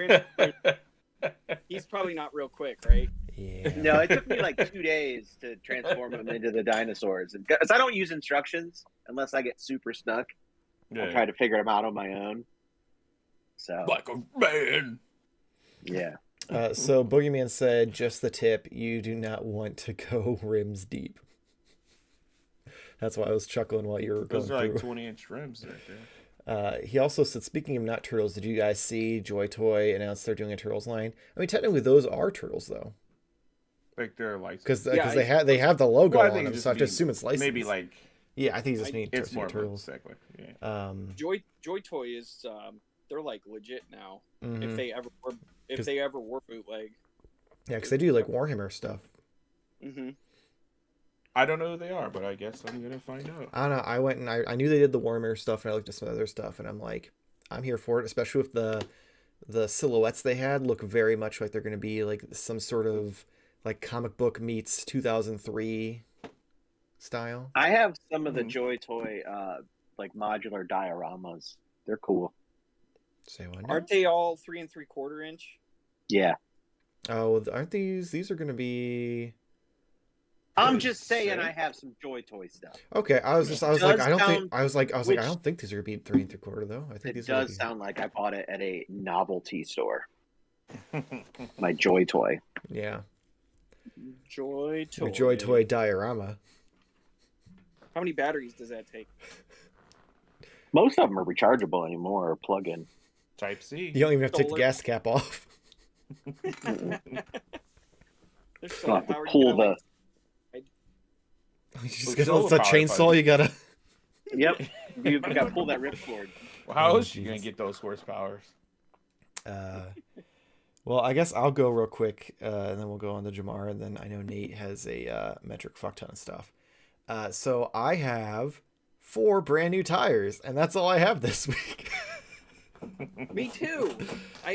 Speaker 2: he's probably not real quick, right?
Speaker 1: Yeah.
Speaker 3: No, it took me like 2 days to transform him into the dinosaurs, because I don't use instructions unless I get super stuck. I'll try to figure them out on my own. So
Speaker 4: like a man.
Speaker 3: Yeah.
Speaker 1: So Boogeyman said, just the tip, you do not want to go rims deep. That's why I was chuckling while you were going
Speaker 4: Those are like
Speaker 1: through.
Speaker 4: 20-inch rims right there.
Speaker 1: He also said, speaking of not turtles, did you guys see Joy Toy announce they're doing a turtles line? I mean, technically those are turtles though,
Speaker 4: Like they're like
Speaker 1: because
Speaker 2: Yeah,
Speaker 1: they have the logo
Speaker 4: Well, I
Speaker 1: on
Speaker 4: think
Speaker 1: them,
Speaker 4: just
Speaker 1: so I just
Speaker 4: mean-
Speaker 1: assume it's licensed.
Speaker 4: maybe like
Speaker 1: yeah, I think you just mean
Speaker 4: it's more
Speaker 1: turtles.
Speaker 4: exactly. Yeah.
Speaker 2: Joy Toy is they're like legit now.
Speaker 1: Mhm.
Speaker 2: If they ever were bootleg.
Speaker 1: Yeah, because they do like Warhammer stuff.
Speaker 2: Mm-hmm.
Speaker 4: I don't know who they are, but I guess I'm gonna find out.
Speaker 1: I don't know. I went and I knew they did the Warhammer stuff, and I looked at some other stuff, and I'm like, I'm here for it, especially with the silhouettes they had look very much like they're going to be like some sort of like comic book meets 2003 style.
Speaker 3: I have some of the Joy Toy like modular dioramas. They're cool.
Speaker 1: Say what? now?
Speaker 2: Aren't they all 3 3/4 inch?
Speaker 3: Yeah.
Speaker 1: Oh, aren't these are going to be?
Speaker 3: I'm
Speaker 4: Wait,
Speaker 3: just saying
Speaker 4: say?
Speaker 3: I have some Joy Toy stuff.
Speaker 1: Okay, I was like,
Speaker 3: does
Speaker 1: I don't think,
Speaker 3: sound-
Speaker 1: I was like, I
Speaker 3: which-
Speaker 1: don't think these are going to be 3 3/4 though. I think
Speaker 3: It
Speaker 1: these are.
Speaker 3: does sound like I bought it at a novelty store. My Joy Toy.
Speaker 1: Yeah,
Speaker 2: Joy Toy.
Speaker 1: your Joy Toy diorama.
Speaker 2: How many batteries does that take?
Speaker 3: Most of them are rechargeable anymore or plug-in.
Speaker 4: Type C.
Speaker 1: You don't even have to take the
Speaker 2: Solar.
Speaker 1: gas cap off.
Speaker 2: There's
Speaker 3: You'll
Speaker 2: solar
Speaker 3: have to
Speaker 2: power.
Speaker 3: pull the.
Speaker 1: You just
Speaker 4: With
Speaker 1: get
Speaker 4: solar
Speaker 1: it's a
Speaker 4: power,
Speaker 1: chainsaw.
Speaker 4: probably.
Speaker 1: You gotta.
Speaker 3: Yep, you got to pull that ripcord.
Speaker 4: Well, how
Speaker 1: Oh,
Speaker 4: else you gonna
Speaker 1: Jesus.
Speaker 4: get those horsepowers?
Speaker 1: Well, I guess I'll go real quick, and then we'll go on to Jamar, and then I know Nate has a metric fuck ton of stuff. So I have 4 brand new tires, and that's all I have this week.
Speaker 2: Me too. I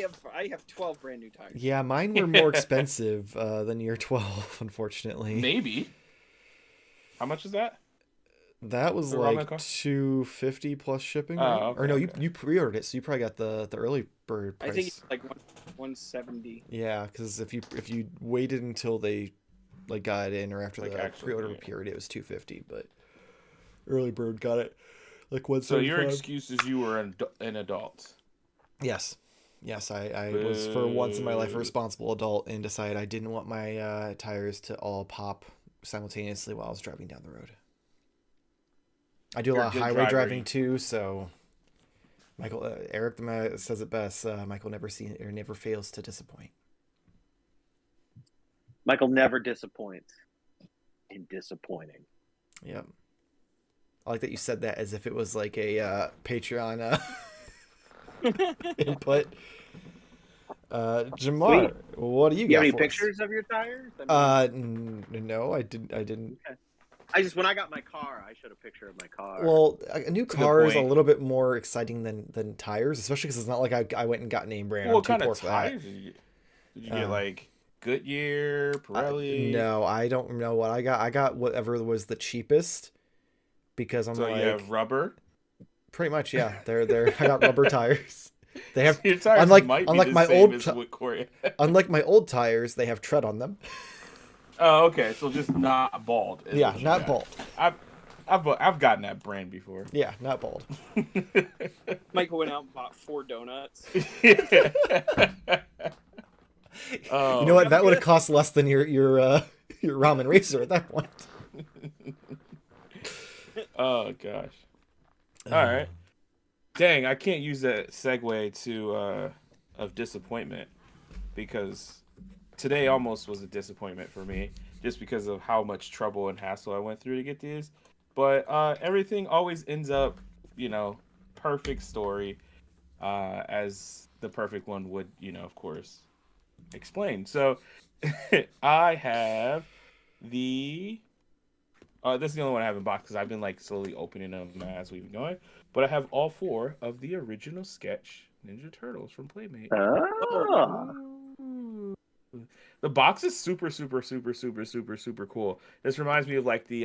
Speaker 2: have 12 brand new tires.
Speaker 1: Yeah, mine were more expensive than your 12, unfortunately.
Speaker 4: Maybe. How much is that?
Speaker 1: That was
Speaker 4: The
Speaker 1: like
Speaker 4: ramen cost?
Speaker 1: $250 plus shipping.
Speaker 4: Oh,
Speaker 1: right?
Speaker 4: okay,
Speaker 1: Or no,
Speaker 4: okay.
Speaker 1: you pre-ordered it, so you probably got the early bird price.
Speaker 2: I think it's like 170.
Speaker 1: Yeah, because if you waited until they like got it in or after
Speaker 4: Like,
Speaker 1: the
Speaker 4: actually,
Speaker 1: pre-order
Speaker 4: yeah.
Speaker 1: period, it was $250. But early bird got it like
Speaker 4: So your
Speaker 1: 175.
Speaker 4: excuse is you were an adult.
Speaker 1: Yes, I was for once in my life a
Speaker 4: Boo.
Speaker 1: responsible adult and decided I didn't want my tires to all pop simultaneously while I was driving down the road. I do a
Speaker 4: You're
Speaker 1: lot
Speaker 4: a
Speaker 1: of
Speaker 4: good
Speaker 1: highway
Speaker 4: driver,
Speaker 1: driving
Speaker 4: you-
Speaker 1: too, so Michael Eric says it best. Michael never fails to disappoint.
Speaker 3: Michael never disappoints. And disappointing.
Speaker 1: Yep. I like that you said that as if it was like a Patreon input. Jamar,
Speaker 3: Sweet.
Speaker 1: what do you
Speaker 3: You
Speaker 1: got
Speaker 3: have any
Speaker 1: for
Speaker 3: pictures of your tires?
Speaker 1: no, I didn't.
Speaker 3: When I got my car, I showed a picture of my car.
Speaker 1: Well, a new
Speaker 4: a good
Speaker 1: car is a
Speaker 4: point.
Speaker 1: little bit more exciting than tires, especially because it's not like I went and got name brand.
Speaker 4: What
Speaker 1: I'm too
Speaker 4: kind
Speaker 1: poor
Speaker 4: of
Speaker 1: for that.
Speaker 4: tires did you get? Did you get like Goodyear, Pirelli?
Speaker 1: No, I don't know what I got. I got whatever was the cheapest because I'm
Speaker 4: So
Speaker 1: like
Speaker 4: you have rubber.
Speaker 1: pretty much yeah. They're I got rubber tires. They have
Speaker 4: Your tires
Speaker 1: unlike
Speaker 4: might be
Speaker 1: unlike
Speaker 4: the
Speaker 1: my
Speaker 4: same
Speaker 1: old
Speaker 4: as
Speaker 1: ti-
Speaker 4: what Corey.
Speaker 1: unlike my old tires, they have tread on them.
Speaker 4: Oh, okay. So just not bald. is
Speaker 1: Yeah,
Speaker 4: what you
Speaker 1: not
Speaker 4: got.
Speaker 1: bald.
Speaker 4: I've gotten that brand before.
Speaker 1: Yeah, not bald.
Speaker 2: Michael went out and bought 4 donuts.
Speaker 4: Oh,
Speaker 1: You know what? That would have cost less than your ramen racer at that point.
Speaker 4: Oh gosh. All right. Dang, I can't use that segue to of disappointment because today almost was a disappointment for me just because of how much trouble and hassle I went through to get these. But everything always ends up, perfect story, as the perfect one would, of course, explain. So I have the. This is the only one I have in box because I've been like slowly opening them as we've been going. But I have all 4 of the original sketch Ninja Turtles from Playmate. Ooh. The box is super, super, super, super, super, super cool. This reminds me of like the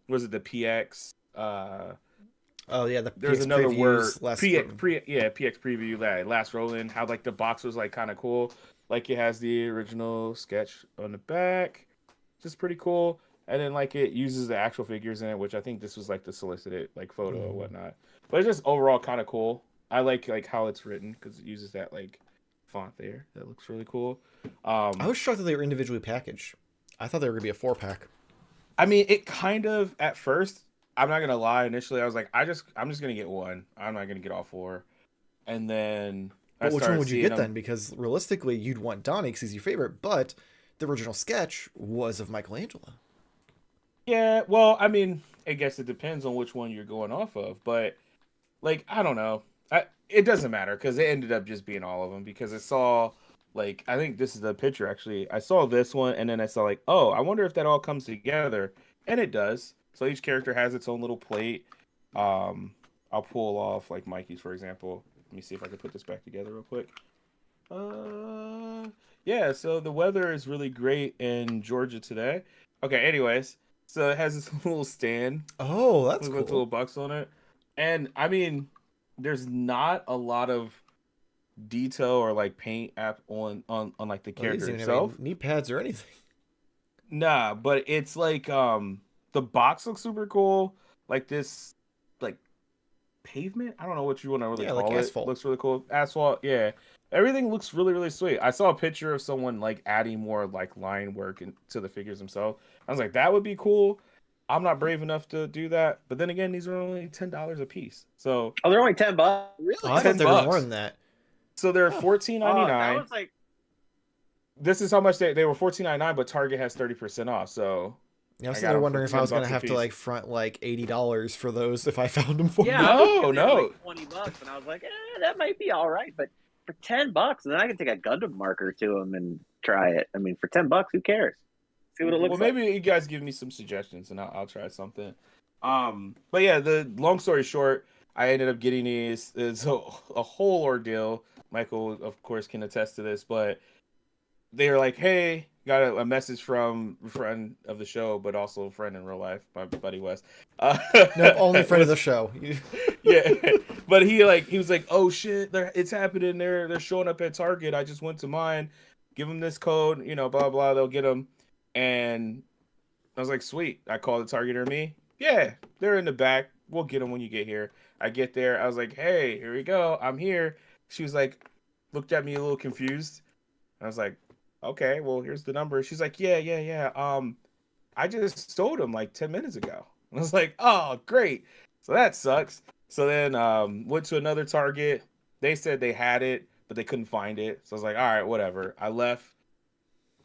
Speaker 4: was it the PX?
Speaker 1: Oh yeah, the
Speaker 4: There's
Speaker 1: PX
Speaker 4: another word.
Speaker 1: previews last
Speaker 4: PX preview last roll in. How like the box was like kind of cool. Like it has the original sketch on the back, just pretty cool. And then like it uses the actual figures in it, which I think this was like the solicited like photo or whatnot. But it's just overall kind of cool. I like how it's written because it uses that like font there. That looks really cool.
Speaker 1: I was shocked that they were individually packaged. I thought they were gonna be a 4-pack.
Speaker 4: I mean, it kind of at first. I'm not gonna lie. Initially, I was like, I'm just gonna get one. I'm not gonna get all 4. And then
Speaker 1: But which one would you get
Speaker 4: them.
Speaker 1: then? Because realistically, you'd want Donnie because he's your favorite, but the original sketch was of Michelangelo.
Speaker 4: Yeah, well, I mean, I guess it depends on which one you're going off of, but like, I don't know. It doesn't matter because it ended up just being all of them because I saw like I think this is the picture actually. I saw this one and then I saw like, oh, I wonder if that all comes together, and it does. So each character has its own little plate. I'll pull off like Mikey's for example. Let me see if I can put this back together real quick. Yeah, so the weather is really great in Georgia today. Okay, anyways, so it has this little stand
Speaker 1: Oh, that's
Speaker 4: with little
Speaker 1: cool.
Speaker 4: bucks on it. And I mean, there's not a lot of detail or like paint app on like the
Speaker 1: Well, he
Speaker 4: character
Speaker 1: doesn't even have any
Speaker 4: itself.
Speaker 1: knee pads or anything.
Speaker 4: Nah, but it's like the box looks super cool. Like this like pavement. I don't know what you want to really
Speaker 1: Yeah,
Speaker 4: call
Speaker 1: like
Speaker 4: it.
Speaker 1: asphalt.
Speaker 4: Looks really cool. Asphalt, yeah. Everything looks really, really sweet. I saw a picture of someone like adding more like line work into the figures themselves. I was like, that would be cool. I'm not brave enough to do that. But then again, these are only $10 a piece. So
Speaker 3: Oh, they're only $10.
Speaker 1: Oh,
Speaker 2: Really?
Speaker 1: I thought they were more
Speaker 4: $10.
Speaker 1: than that.
Speaker 4: So they're
Speaker 1: Oh.
Speaker 4: $14.99.
Speaker 3: That was like,
Speaker 4: This is how much they were $14.99, but Target has 30% off. So
Speaker 1: Yeah, I was
Speaker 4: I got
Speaker 1: sitting there
Speaker 4: them
Speaker 1: wondering
Speaker 4: for
Speaker 1: if I was
Speaker 4: $10
Speaker 1: gonna
Speaker 4: a
Speaker 1: have to
Speaker 4: piece.
Speaker 1: like front like $80 for those if I found them for
Speaker 3: yeah,
Speaker 1: you.
Speaker 3: I was
Speaker 4: No,
Speaker 3: looking at,
Speaker 4: no.
Speaker 3: like $20, and I was like, that might be all right, but for $10, then I can take a Gundam marker to them and try it. I mean, for $10, who cares? See what it looks
Speaker 4: Well,
Speaker 3: like.
Speaker 4: maybe you guys give me some suggestions and I'll try something. But yeah, the long story short, I ended up getting these. It's a whole ordeal. Michael, of course, can attest to this, but they were like, "Hey, got a message from a friend of the show, but also a friend in real life, my buddy Wes."
Speaker 1: Nope, only friend of the show.
Speaker 4: Yeah, but he was like, "Oh shit, it's happening. They're showing up at Target. I just went to mine. Give them this code, blah blah. They'll get them." And I was like, "Sweet." I called the Target near me. Yeah, they're in the back. We'll get them when you get here. I get there. I was like, "Hey, here we go. I'm here." She was like, looked at me a little confused. I was like, "Okay, well, here's the number." She's like, "Yeah. I just sold them like 10 minutes ago." I was like, "Oh, great." So that sucks. So then went to another Target. They said they had it, but they couldn't find it. So I was like, all right, whatever. I left.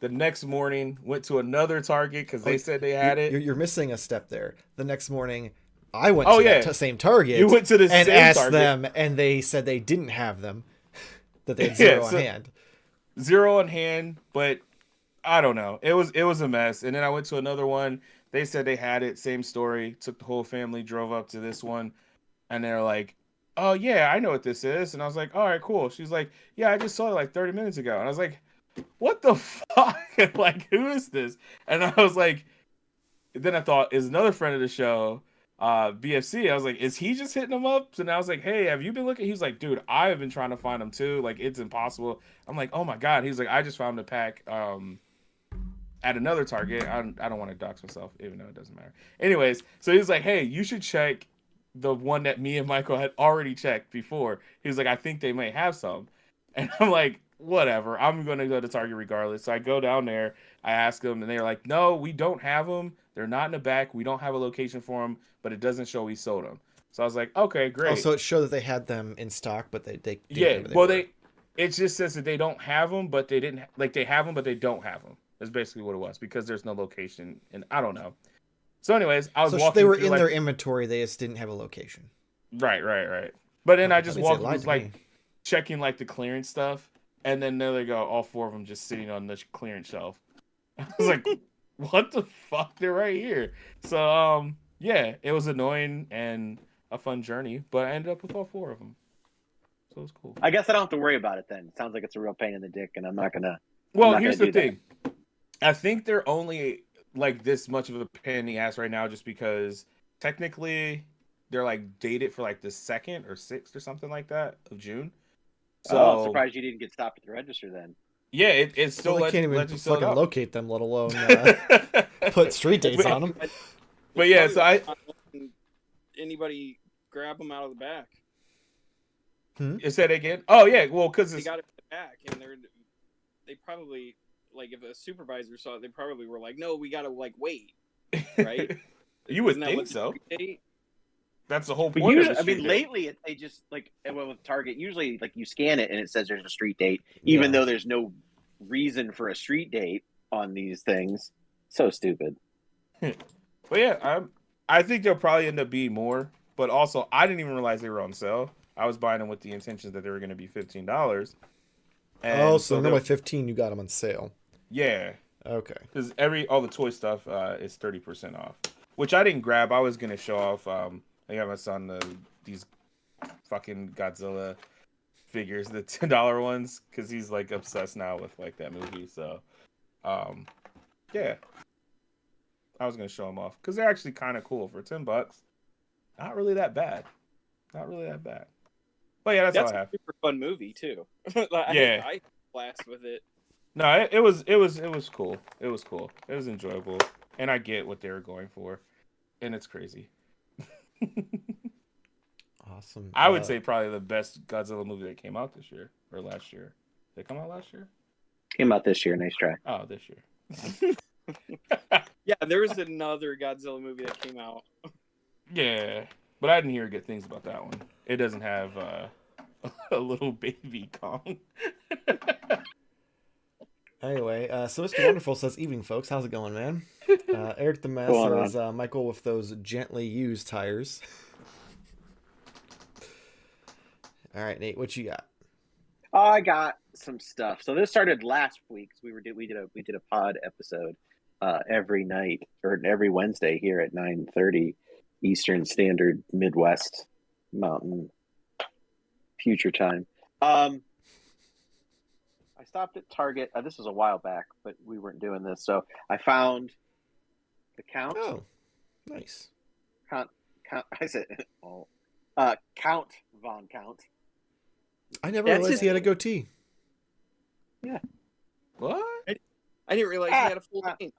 Speaker 4: The next morning, went to another Target because they said they had it.
Speaker 1: You're missing a step there. The next morning, I went
Speaker 4: Oh,
Speaker 1: to
Speaker 4: yeah.
Speaker 1: that same Target.
Speaker 4: You went to the
Speaker 1: and
Speaker 4: same
Speaker 1: asked
Speaker 4: Target.
Speaker 1: them, and they said they didn't have them. That they had
Speaker 4: Yeah,
Speaker 1: zero on
Speaker 4: so-
Speaker 1: hand.
Speaker 4: Zero on hand, but I don't know. It was a mess. And then I went to another one. They said they had it. Same story. Took the whole family, drove up to this one, and they're like, "Oh yeah, I know what this is." And I was like, "All right, cool." She's like, "Yeah, I just saw it like 30 minutes ago." And I was like, "What the fuck? Like, who is this?" And I was like, then I thought, is another friend of the show, BFC. I was like, is he just hitting them up? So now I was like, "Hey, have you been looking?" He was like, "Dude, I have been trying to find them too. Like, it's impossible." I'm like, "Oh my god." He's like, "I just found a pack at another Target." I don't want to dox myself, even though it doesn't matter. Anyways, so he was like, "Hey, you should check the one that me and Michael had already checked before." He was like, "I think they may have some." And I'm like, whatever. I'm going to go to Target regardless. So I go down there. I ask them, and they're like, "No, we don't have them. They're not in the back. We don't have a location for them, but it doesn't show we sold them." So I was like, "Okay, great."
Speaker 1: Oh, so it showed that they had them in stock, but they didn't
Speaker 4: Yeah,
Speaker 1: know
Speaker 4: well,
Speaker 1: were.
Speaker 4: it just says that they don't have them, but they didn't like they have them, but they don't have them. That's basically what it was because there's no location, and I don't know. So, anyways, I was
Speaker 1: So
Speaker 4: walking.
Speaker 1: they were
Speaker 4: through,
Speaker 1: in
Speaker 4: like,
Speaker 1: their inventory. They just didn't have a location.
Speaker 4: right. But then I
Speaker 1: At
Speaker 4: just
Speaker 1: least they
Speaker 4: walked,
Speaker 1: lied
Speaker 4: was
Speaker 1: to
Speaker 4: like
Speaker 1: me.
Speaker 4: checking like the clearance stuff, and then there they go, all four of them just sitting on the clearance shelf. I was like, "What the fuck? They're right here." So, yeah, it was annoying and a fun journey, but I ended up with all four of them, so it was cool.
Speaker 3: I guess I don't have to worry about it then. It sounds like it's a real pain in the dick, and I'm not gonna.
Speaker 4: Well,
Speaker 3: not
Speaker 4: here's
Speaker 3: gonna
Speaker 4: the
Speaker 3: do that.
Speaker 4: thing. I think they're only like this much of a pain in the ass right now just because technically they're like dated for like the 2nd or 6th or something like that of June. So
Speaker 3: I'm surprised you didn't get stopped at the register then.
Speaker 4: yeah, it still
Speaker 1: Well, they can't even
Speaker 4: lets you sell it
Speaker 1: fucking
Speaker 4: up.
Speaker 1: locate them, let alone put street dates on them.
Speaker 4: But yeah, so I
Speaker 2: Not letting anybody grab them out of the back.
Speaker 4: you said again. Oh yeah, well because
Speaker 2: They
Speaker 4: it's
Speaker 2: got it in the back, and they probably like if a supervisor saw it, they probably were like, "No, we gotta like wait." Right?
Speaker 4: You would
Speaker 2: Isn't that
Speaker 4: think
Speaker 2: what the
Speaker 4: so.
Speaker 2: street date?
Speaker 4: That's the whole
Speaker 3: But
Speaker 4: point
Speaker 3: usually,
Speaker 4: of the street date.
Speaker 3: lately they just like with Target. Usually, like you scan it and it says there's a street date, even
Speaker 1: Yeah.
Speaker 3: though there's no reason for a street date on these things. So stupid.
Speaker 4: But yeah, I think there'll probably end up being more. But also, I didn't even realize they were on sale. I was buying them with the intentions that they were going to be $15.
Speaker 1: Oh, so
Speaker 4: they'll-
Speaker 1: normally 15, you got them on sale.
Speaker 4: yeah,
Speaker 1: Okay.
Speaker 4: because all the toy stuff is 30% off, which I didn't grab. I was going to show off. I got my son these fucking Godzilla figures, the $10 ones, because he's like obsessed now with like that movie. So, yeah. I was gonna show them off because they're actually kind of cool for $10. Not really that bad. But yeah, that's all
Speaker 2: That's
Speaker 4: I
Speaker 2: a
Speaker 4: have.
Speaker 2: super fun movie too.
Speaker 4: Yeah.
Speaker 2: I blast with it.
Speaker 4: No, it was cool. It was cool. It was enjoyable, and I get what they were going for, and it's crazy.
Speaker 1: Awesome.
Speaker 4: I would say probably the best Godzilla movie that came out this year or last year. Did it come out last year?
Speaker 3: Came out this year. Nice try.
Speaker 4: Oh, this year.
Speaker 2: Yeah, there was another Godzilla movie that came out.
Speaker 4: Yeah, but I didn't hear good things about that one. It doesn't have a little baby Kong.
Speaker 1: Anyway, so Mr. Wonderful says, "Evening, folks. How's it going, man?" Eric the Mess
Speaker 3: Going on.
Speaker 1: says, "Michael with those gently used tires." All right, Nate, what you got?
Speaker 3: I got some stuff. So this started last week. We did a pod episode every night or every Wednesday here at 9:30 Eastern Standard Midwest Mountain Future Time. I stopped at Target. This was a while back, but we weren't doing this. So I found the Count.
Speaker 1: Oh, nice.
Speaker 3: Count. I said, Count Von Count.
Speaker 1: I never
Speaker 2: That's
Speaker 1: realized
Speaker 2: his-
Speaker 1: he had a goatee.
Speaker 4: What?
Speaker 2: I didn't realize he had a full name.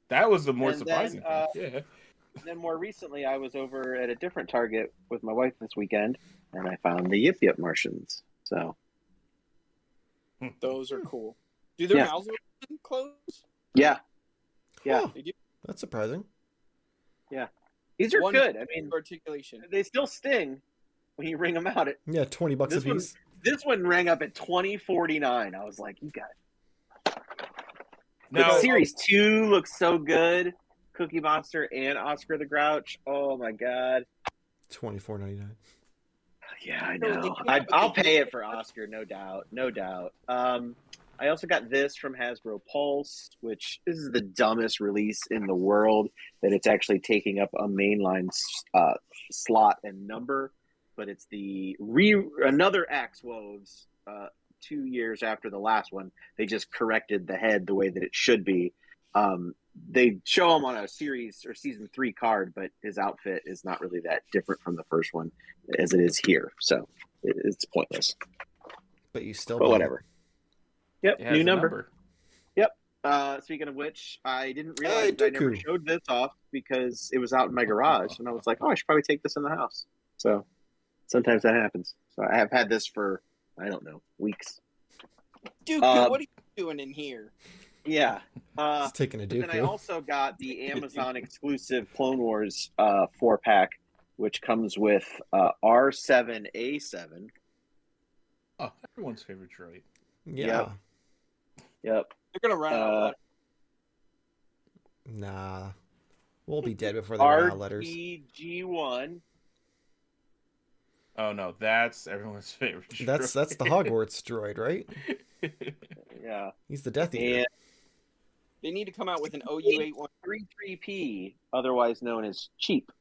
Speaker 4: That was the more
Speaker 3: And
Speaker 4: surprising
Speaker 3: then,
Speaker 4: thing. Yeah.
Speaker 3: Then more recently, I was over at a different Target with my wife this weekend, and I found the Yip Yip Martians. So
Speaker 2: Those are cool. Do their
Speaker 3: Yeah.
Speaker 2: mouths open close?
Speaker 3: yeah,
Speaker 1: Huh,
Speaker 2: They do.
Speaker 1: that's surprising.
Speaker 3: these are
Speaker 2: One-
Speaker 3: good. I mean,
Speaker 2: Articulation.
Speaker 3: they still sting when you ring them out.
Speaker 1: Yeah, $20 a
Speaker 3: This one-
Speaker 1: piece.
Speaker 3: This one rang up at $20.49. I was like, you got it.
Speaker 4: Now,
Speaker 3: The Series 2 looks so good. Cookie Monster and Oscar the Grouch. Oh my god.
Speaker 1: $24.99.
Speaker 3: Yeah, I
Speaker 2: No, they
Speaker 3: know.
Speaker 2: can't, but
Speaker 3: I'll
Speaker 2: they
Speaker 3: pay
Speaker 2: do.
Speaker 3: it for Oscar, no doubt. No doubt. I also got this from Hasbro Pulse, which this is the dumbest release in the world, that it's actually taking up a mainline slot and number, but it's the another Axe Woves 2 years after the last one. They just corrected the head the way that it should be. They show him on a series or season 3 card, but his outfit is not really that different from the first one as it is here. So it's pointless.
Speaker 1: But you still
Speaker 3: But
Speaker 1: buy it.
Speaker 3: whatever. Yep,
Speaker 4: it has
Speaker 3: new
Speaker 4: a
Speaker 3: number. Speaking of which, I didn't realize
Speaker 1: Hey,
Speaker 3: that I never
Speaker 1: Dooku.
Speaker 3: showed this off because it was out in my garage, and I was like, oh, I should probably take this in the house. So sometimes that happens. So I have had this for, I don't know, weeks.
Speaker 2: Duke,
Speaker 3: Uh,
Speaker 2: what are you doing in here?
Speaker 3: Yeah.
Speaker 1: He's taking a
Speaker 3: But then I
Speaker 1: Dooku.
Speaker 3: also got the Amazon exclusive Clone Wars 4-pack, which comes with R7A7.
Speaker 4: oh, everyone's favorite droid.
Speaker 1: Yeah.
Speaker 3: Yep.
Speaker 2: They're gonna run out. Of
Speaker 1: Nah. We'll be dead before they run out of letters.
Speaker 3: RTG1.
Speaker 4: Oh no, that's everyone's favorite droid.
Speaker 1: That's the Hogwarts droid, right?
Speaker 3: Yeah.
Speaker 1: He's the Death Eater.
Speaker 3: And
Speaker 2: They need to come out with an OU81.
Speaker 3: 33P, otherwise known as cheap.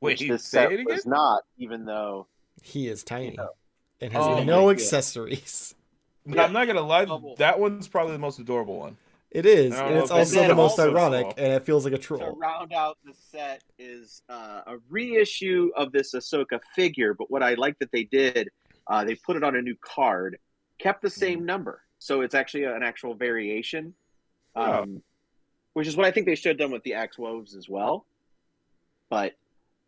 Speaker 4: Wait,
Speaker 3: which this
Speaker 4: say
Speaker 3: set
Speaker 4: it again?
Speaker 3: was not, even though
Speaker 1: He is tiny
Speaker 3: Yeah.
Speaker 1: and has
Speaker 4: Oh
Speaker 1: no
Speaker 3: my
Speaker 1: accessories.
Speaker 4: But I'm not gonna lie,
Speaker 2: Bubble.
Speaker 4: that one's probably the most adorable one.
Speaker 1: It is,
Speaker 4: I don't
Speaker 1: and
Speaker 4: know
Speaker 1: it's
Speaker 4: if
Speaker 1: also
Speaker 3: it's
Speaker 1: the most
Speaker 3: also
Speaker 1: ironic,
Speaker 4: small.
Speaker 1: and it feels like a
Speaker 3: to
Speaker 1: troll.
Speaker 3: round out the set is a reissue of this Ahsoka figure. But what I like that they did, they put it on a new card, kept the same number, so it's actually an actual variation,
Speaker 4: Oh.
Speaker 3: which is what I think they should have done with the Axe Woves as well. But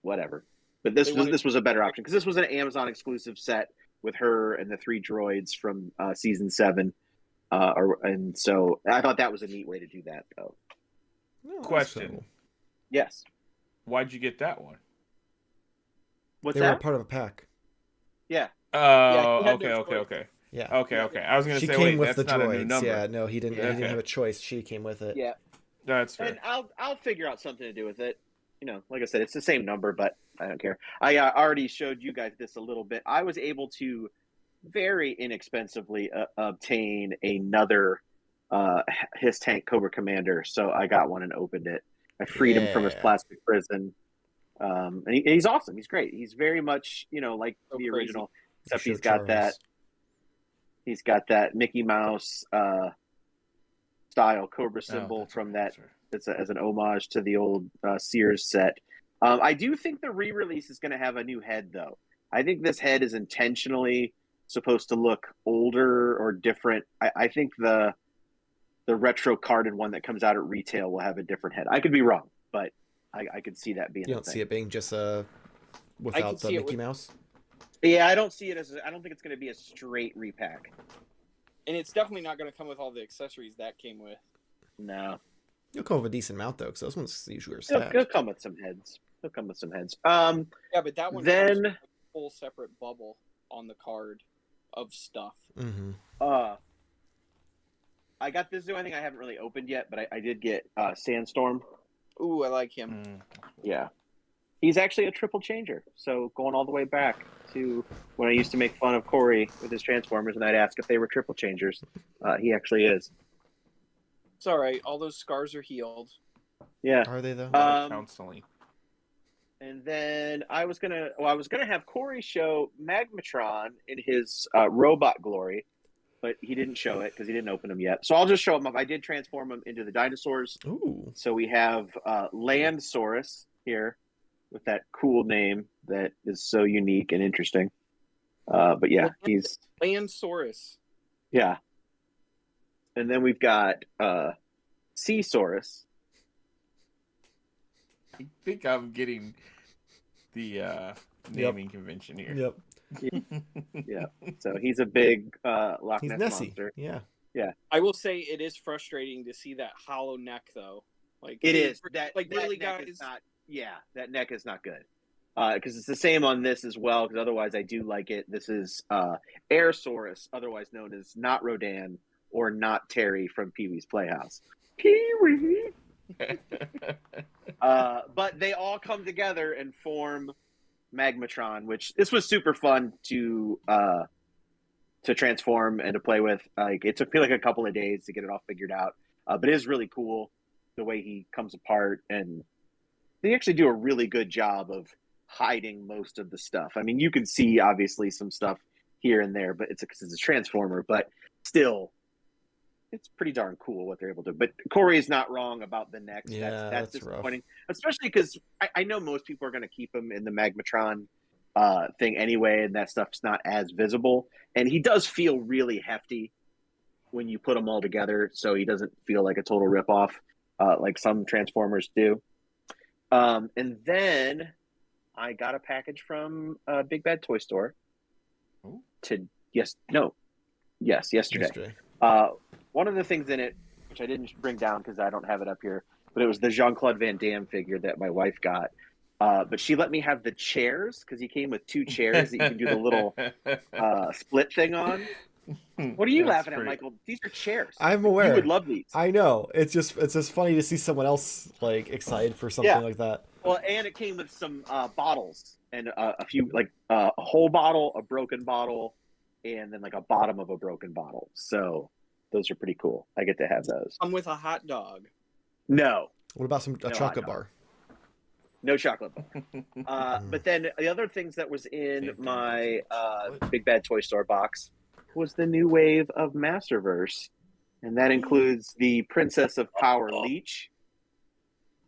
Speaker 3: whatever. But this
Speaker 2: They
Speaker 3: was
Speaker 2: wanted-
Speaker 3: this was a better option because this was an Amazon exclusive set with her and the 3 droids from season 7. And so I thought that was a neat way to do that, though.
Speaker 1: Oh, that's
Speaker 4: Question.
Speaker 1: cool.
Speaker 3: Yes.
Speaker 4: Why'd you get that one?
Speaker 3: What's
Speaker 1: They were a
Speaker 3: that?
Speaker 1: part of a pack.
Speaker 3: Yeah.
Speaker 4: Oh,
Speaker 2: he had
Speaker 4: okay,
Speaker 2: no
Speaker 4: okay,
Speaker 2: choice.
Speaker 4: okay.
Speaker 1: Yeah.
Speaker 4: Okay. I was gonna
Speaker 1: She
Speaker 4: say,
Speaker 1: came
Speaker 4: wait,
Speaker 1: with
Speaker 4: that's
Speaker 1: the
Speaker 4: not a new
Speaker 1: droids.
Speaker 4: number.
Speaker 1: Yeah, no, he didn't.
Speaker 4: Yeah.
Speaker 1: He didn't
Speaker 4: Okay.
Speaker 1: have a choice. She came with it.
Speaker 3: Yeah.
Speaker 4: That's fair.
Speaker 3: And I'll figure out something to do with it. You know, like I said, it's the same number, but I don't care. I already showed you guys this a little bit. I was able to very inexpensively obtain another his tank Cobra Commander, so I got one and opened it. I freed him from his
Speaker 1: Yeah.
Speaker 3: plastic prison, and he's awesome. He's great. He's very much like
Speaker 2: So
Speaker 3: the
Speaker 2: crazy.
Speaker 3: original, except
Speaker 1: Sure,
Speaker 3: he's got
Speaker 1: Charles.
Speaker 3: that Mickey Mouse style Cobra
Speaker 4: Oh,
Speaker 3: symbol
Speaker 4: that's
Speaker 3: from
Speaker 4: right,
Speaker 3: that.
Speaker 4: that's right.
Speaker 3: It's as an homage to the old Sears set. I do think the re-release is going to have a new head, though. I think this head is intentionally supposed to look older or different. I think the retro carded one that comes out at retail will have a different head. I could be wrong, but I could see that being.
Speaker 1: You don't see it being just without the
Speaker 2: see it
Speaker 1: Mickey
Speaker 2: with-
Speaker 1: Mouse.
Speaker 3: Yeah, I don't see it as. I don't think it's going to be a straight repack.
Speaker 2: And it's definitely not going to come with all the accessories that came with.
Speaker 3: No.
Speaker 1: You'll come with a decent amount though, because those ones usually are
Speaker 3: He'll
Speaker 1: stacked.
Speaker 3: come with some heads. He'll come with some heads.
Speaker 2: Yeah, but that one comes
Speaker 3: Then
Speaker 2: with a full separate bubble on the card of stuff.
Speaker 1: Mm-hmm.
Speaker 3: I got this new. I think I haven't really opened yet, but I did get Sandstorm.
Speaker 2: Ooh, I like him.
Speaker 3: Yeah, he's actually a triple changer. So going all the way back to when I used to make fun of Corey with his Transformers, and I'd ask if they were triple changers. He actually is.
Speaker 2: It's all right. All those scars are healed.
Speaker 3: Yeah.
Speaker 1: Are they though?
Speaker 4: Counseling.
Speaker 3: And then I was gonna have Corey show Magmatron in his robot glory, but he didn't show it because he didn't open them yet. So I'll just show him up. I did transform him into the dinosaurs.
Speaker 1: Ooh.
Speaker 3: So we have Landsaurus here with that cool name that is so unique and interesting. But yeah, he's
Speaker 2: Landsaurus.
Speaker 3: yeah. And then we've got Seasaurus.
Speaker 4: I think I'm getting the naming convention here.
Speaker 1: Yep.
Speaker 3: Yeah. So he's a big Loch
Speaker 1: He's
Speaker 3: Ness
Speaker 1: Nessie.
Speaker 3: monster.
Speaker 1: Yeah.
Speaker 2: I will say it is frustrating to see that hollow neck, though. Like
Speaker 3: It is. That
Speaker 2: really,
Speaker 3: neck
Speaker 2: guys.
Speaker 3: is not. Yeah, that neck is not good. Because it's the same on this as well. Because otherwise, I do like it. This is Airsaurus, otherwise known as not Rodan or not Terry from Pee Wee's Playhouse. Pee Wee. But they all come together and form Magmatron, which this was super fun to transform and to play with. Like it took me like a couple of days to get it all figured out, but it is really cool the way he comes apart, and they actually do a really good job of hiding most of the stuff. I mean, you can see obviously some stuff here and there, but it's a transformer, but still. It's pretty darn cool what they're able to do. But Corey is not wrong about the neck.
Speaker 1: Yeah,
Speaker 3: that's
Speaker 1: that's
Speaker 3: disappointing.
Speaker 1: rough.
Speaker 3: Especially because I know most people are going to keep him in the Magmatron thing anyway, and that stuff's not as visible. And he does feel really hefty when you put them all together, so he doesn't feel like a total ripoff like some Transformers do. And then I got a package from Big Bad Toy Store yesterday. One of the things in it, which I didn't bring down because I don't have it up here, but it was the Jean-Claude Van Damme figure that my wife got. But she let me have the chairs because he came with 2 chairs that you can do the little split thing on. What are you laughing at, Michael? These are chairs.
Speaker 1: I'm aware.
Speaker 3: You would love these.
Speaker 1: I know. It's just funny to see someone else like excited for something like that.
Speaker 3: Well, and it came with some bottles and a few, like a whole bottle, a broken bottle, and then like a bottom of a broken bottle. So those are pretty cool. I get to have those.
Speaker 2: I'm with a hot dog.
Speaker 3: No.
Speaker 1: What about a chocolate bar?
Speaker 3: No chocolate bar. But then the other things that was in my Big Bad Toy Store box was the new wave of Masterverse. And that includes the Princess of Power Leech.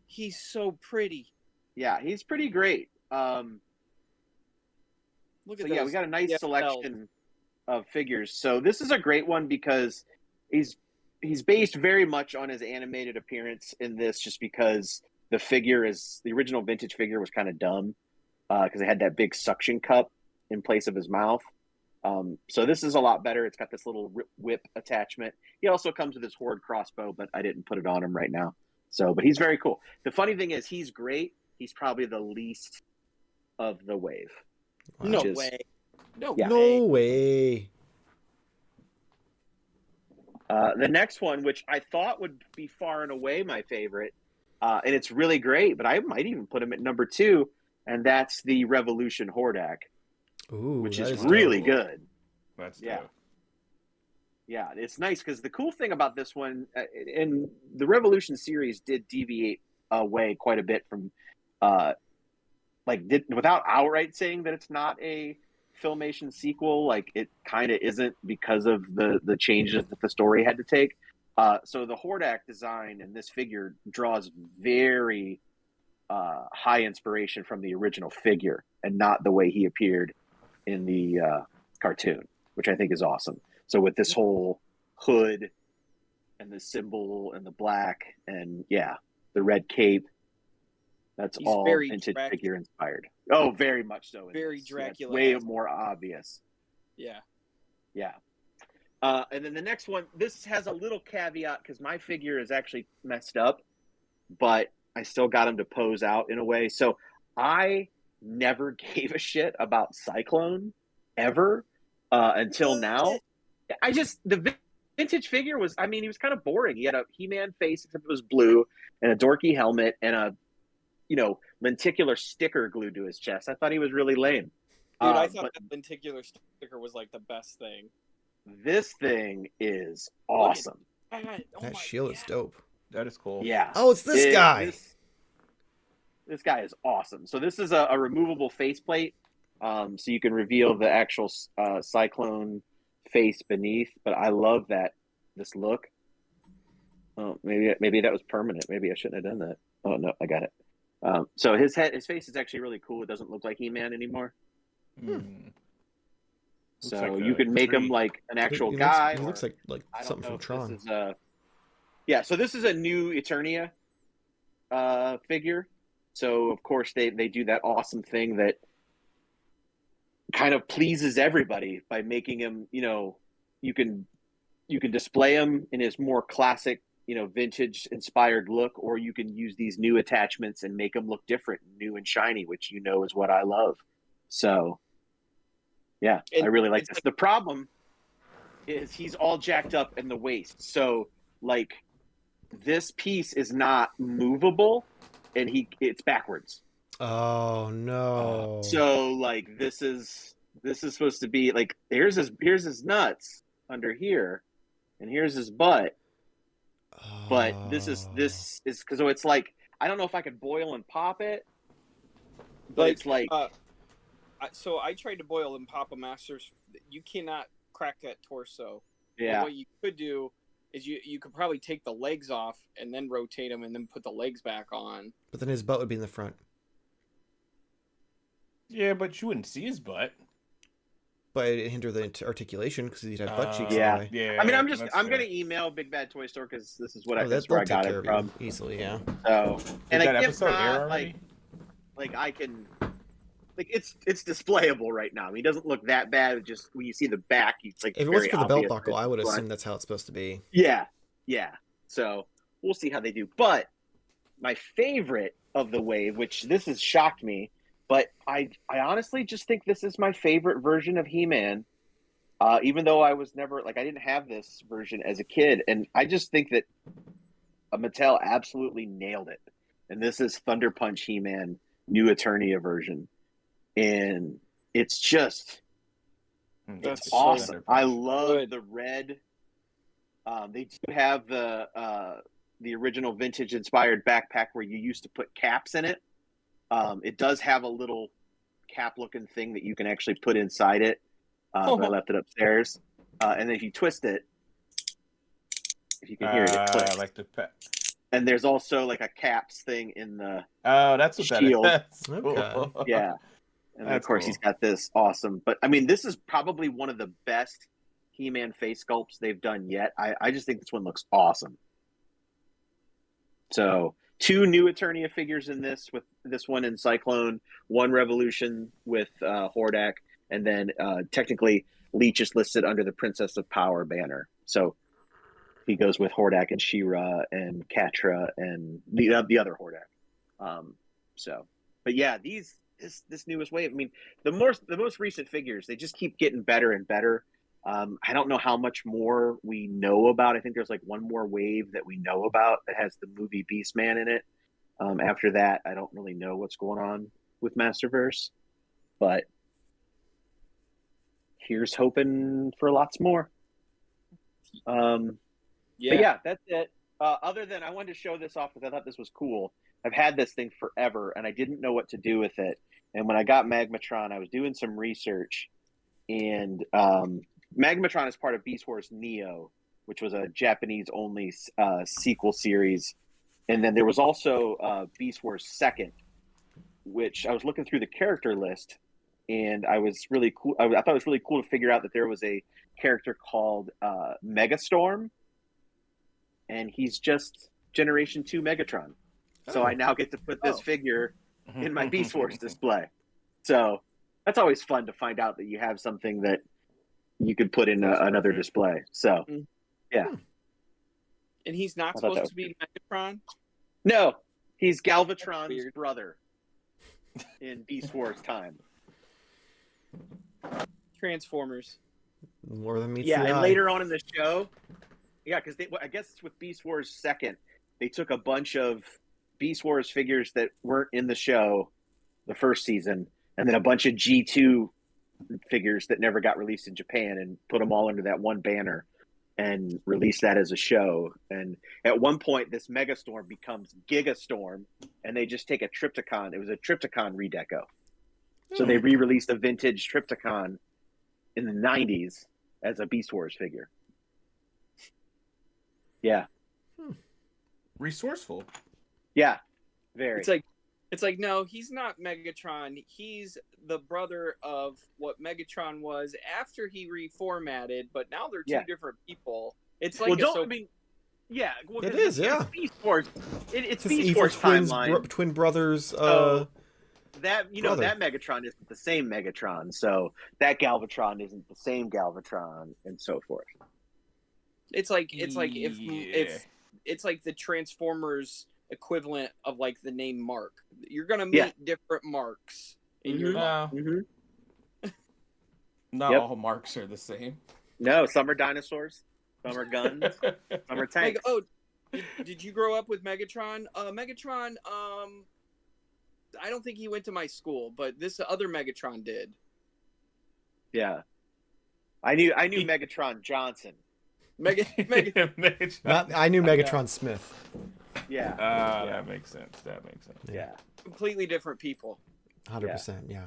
Speaker 2: He's so pretty.
Speaker 3: Yeah, he's pretty great.
Speaker 2: Look at
Speaker 3: we got a nice selection of figures. So this is a great one because he's based very much on his animated appearance in this, just because the original vintage figure was kind of dumb because it had that big suction cup in place of his mouth. So this is a lot better. It's got this little whip attachment. He also comes with his Horde crossbow, but I didn't put it on him right now. But he's very cool. The funny thing is he's great. He's probably the least of the wave.
Speaker 2: No way.
Speaker 1: No way.
Speaker 3: The next one, which I thought would be far and away my favorite, and it's really great, but I might even put him at number 2, and that's the Revolution Hordak, which is really good.
Speaker 4: That's
Speaker 3: dope. Yeah, it's nice because the cool thing about this one, and the Revolution series did deviate away quite a bit from, without outright saying that it's not a Filmation sequel, like it kind of isn't because of the changes that the story had to take. So the Hordak design in this figure draws very high inspiration from the original figure and not the way he appeared in the cartoon, which I think is awesome. So with this whole hood and the symbol and the black and the red cape, that's all vintage figure inspired. Oh, very much so.
Speaker 2: Very Dracula.
Speaker 3: Way more obvious.
Speaker 2: Yeah.
Speaker 3: Yeah. And then the next one, this has a little caveat because my figure is actually messed up. but I still got him to pose out in a way. So I never gave a shit about Cyclone ever until now. The vintage figure was, I mean, he was kind of boring. He had a He-Man face, except it was blue, and a dorky helmet, and a, lenticular sticker glued to his chest. I thought he was really lame.
Speaker 2: Dude, I thought that lenticular sticker was like the best thing.
Speaker 3: This thing is awesome.
Speaker 1: That shield is dope.
Speaker 4: That is cool.
Speaker 3: Yeah.
Speaker 1: Oh, it's this guy.
Speaker 3: This guy is awesome. So this is a removable faceplate, so you can reveal the actual Cyclone face beneath. But I love this look. Oh, maybe that was permanent. Maybe I shouldn't have done that. Oh no, I got it. So his face is actually really cool. It doesn't look like He-Man anymore. So like you can make him like an actual guy.
Speaker 1: He looks like something from Tron.
Speaker 3: So this is a new Eternia figure. So of course they do that awesome thing that kind of pleases everybody by making him, you can display him in his more classic, vintage inspired look, or you can use these new attachments and make him look different, new and shiny, which is what I love. So yeah, I really like this. The problem is he's all jacked up in the waist. So like this piece is not movable and it's backwards.
Speaker 1: Oh no.
Speaker 3: So like this is supposed to be like here's his nuts under here and here's his butt. But this is because it's like I don't know if I could boil and pop it, but it's like
Speaker 2: so I tried to boil and pop a Masters. You cannot crack that torso.
Speaker 3: Yeah.
Speaker 2: But what you could do is you could probably take the legs off and then rotate them and then put the legs back on.
Speaker 1: But then his butt would be in the front.
Speaker 4: Yeah, but you wouldn't see his butt.
Speaker 1: But it'd hinder the articulation because he'd have butt cheeks.
Speaker 3: Yeah.
Speaker 4: Yeah.
Speaker 3: I mean, I'm gonna email Big Bad Toy Store because this is what that's where I got it from
Speaker 1: easily. Yeah.
Speaker 3: So and
Speaker 4: that
Speaker 3: if
Speaker 4: episode air
Speaker 3: not,
Speaker 4: already?
Speaker 3: like I can. Like it's displayable right now. I mean, he doesn't look that bad. It just when you see the back, it's like
Speaker 1: if it wasn't for the belt buckle, I would assume that's how it's supposed to be.
Speaker 3: Yeah. So we'll see how they do. But my favorite of the wave, which this has shocked me, but I honestly just think this is my favorite version of He-Man. Even though I was never I didn't have this version as a kid, and I just think that Mattel absolutely nailed it. And this is Thunder Punch He-Man New Eternia version. And it's just
Speaker 2: That's
Speaker 3: awesome. I love the red. They do have the original vintage inspired backpack where you used to put caps in it. It does have a little cap looking thing that you can actually put inside it. But I left it upstairs. And then if you twist it, if you can hear it click.
Speaker 4: I like the
Speaker 3: And there's also like a caps thing in the
Speaker 4: that's what
Speaker 3: shield.
Speaker 4: That is.
Speaker 1: Okay.
Speaker 3: Yeah. And then, of
Speaker 4: That's
Speaker 3: course,
Speaker 4: cool.
Speaker 3: he's got this awesome. But, I mean, this is probably one of the best He-Man face sculpts they've done yet. I just think this one looks awesome. So, 2 new Eternia figures in this, with this one in Cyclone, 1 Revolution with Hordak, and then technically Leech is listed under the Princess of Power banner. So, he goes with Hordak and She-Ra and Catra and the other Hordak. But yeah, this newest wave. I mean, the most recent figures, they just keep getting better and better. I don't know how much more we know about. I think there's like one more wave that we know about that has the movie Beastman in it. After that, I don't really know what's going on with Masterverse, but here's hoping for lots more. But yeah, that's it. Other than I wanted to show this off because I thought this was cool. I've had this thing forever, and I didn't know what to do with it. And when I got Magmatron, I was doing some research, and Magmatron is part of Beast Wars Neo, which was a Japanese-only sequel series. And then there was also Beast Wars Second, which I was looking through the character list, and I was really cool. I thought it was really cool to figure out that there was a character called Megastorm, and he's just Generation 2 Megatron. So I now get to put this figure in my Beast Wars display. So that's always fun to find out that you have something that you could put in another display. So, yeah.
Speaker 2: And he's not supposed to be Megatron?
Speaker 3: No, He's Galvatron's
Speaker 2: Weird.
Speaker 3: brother in Beast Wars time.
Speaker 2: Transformers.
Speaker 1: More than meets
Speaker 3: Yeah,
Speaker 1: the
Speaker 3: and
Speaker 1: eye.
Speaker 3: later on in the show, yeah, because I guess it's with Beast Wars second, they took a bunch of Beast Wars figures that weren't in the show the first season, and then a bunch of G2 figures that never got released in Japan, and put them all under that one banner and released that as a show. And at one point, this Megastorm becomes Gigastorm, and they just take a Trypticon. It was a Trypticon redeco. So they re-released a vintage Trypticon in the 90s as a Beast Wars figure. Yeah.
Speaker 4: Resourceful.
Speaker 3: Yeah. Very.
Speaker 2: It's like no, he's not Megatron. He's the brother of what Megatron was after he reformatted, but now they're two different people. It's like
Speaker 3: yeah. Well,
Speaker 1: It is, yeah.
Speaker 3: It's Beast Wars. It's
Speaker 1: This
Speaker 3: Beast
Speaker 1: evil
Speaker 3: Wars timeline.
Speaker 1: twin brothers.
Speaker 3: So that
Speaker 1: brother.
Speaker 3: that Megatron isn't the same Megatron. So that Galvatron isn't the same Galvatron, and so forth.
Speaker 2: it's like if it's like the Transformers equivalent of like the name Mark. You're gonna meet different Marks in your life.
Speaker 4: Not all marks are the same.
Speaker 3: No, some are dinosaurs, some are guns, some are tanks.
Speaker 2: Did you grow up with Megatron? Megatron, I don't think he went to my school, but this other Megatron did.
Speaker 3: Yeah, I knew Megatron Johnson.
Speaker 4: Megatron.
Speaker 1: I knew Megatron Smith.
Speaker 3: Yeah.
Speaker 4: That makes sense.
Speaker 3: Yeah.
Speaker 2: Completely different people.
Speaker 1: 100%. Yeah.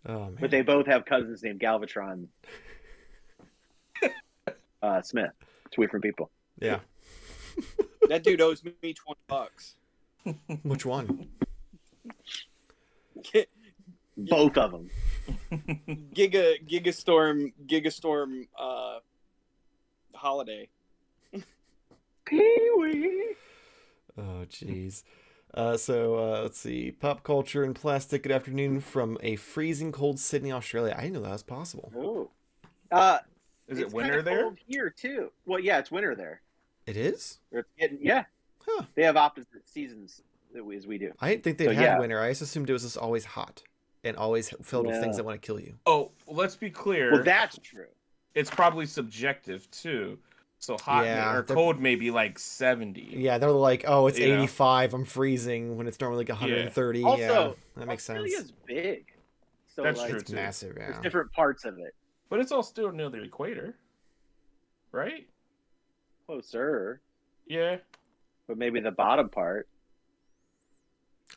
Speaker 1: Oh man.
Speaker 3: But they both have cousins named Galvatron Smith. Two different people.
Speaker 1: Yeah.
Speaker 2: That dude owes me $20.
Speaker 1: Which one?
Speaker 3: Both of them.
Speaker 2: Gigastorm holiday.
Speaker 3: Pee-wee.
Speaker 1: Oh, jeez. So let's see. Pop culture and plastic. Good afternoon from a freezing cold Sydney, Australia. I didn't know that was possible.
Speaker 3: Oh.
Speaker 4: Is it
Speaker 3: It's
Speaker 4: winter
Speaker 3: kinda
Speaker 4: there?
Speaker 3: cold here too. Well, yeah, it's winter there.
Speaker 1: It is?
Speaker 3: It's getting,
Speaker 1: Huh.
Speaker 3: They have opposite seasons as we do.
Speaker 1: I didn't think they
Speaker 3: So,
Speaker 1: had
Speaker 3: yeah.
Speaker 1: winter. I just assumed it was just always hot and always filled with things
Speaker 3: Yeah.
Speaker 1: that want to kill you.
Speaker 4: Oh, let's be clear.
Speaker 3: Well, that's true.
Speaker 4: It's probably subjective too. So hot or cold may be like 70.
Speaker 1: Yeah, they're like, oh, it's
Speaker 4: You know?
Speaker 1: 85. I'm freezing when it's normally like 130.
Speaker 3: Also,
Speaker 1: yeah, that makes
Speaker 3: Australia's
Speaker 1: sense.
Speaker 3: big. So
Speaker 4: That's
Speaker 3: like,
Speaker 4: true,
Speaker 1: It's
Speaker 4: too.
Speaker 1: massive,
Speaker 3: there's
Speaker 1: yeah.
Speaker 3: different parts of it.
Speaker 4: But it's all still near the equator. Right?
Speaker 3: Closer,
Speaker 4: Yeah.
Speaker 3: but maybe the bottom part.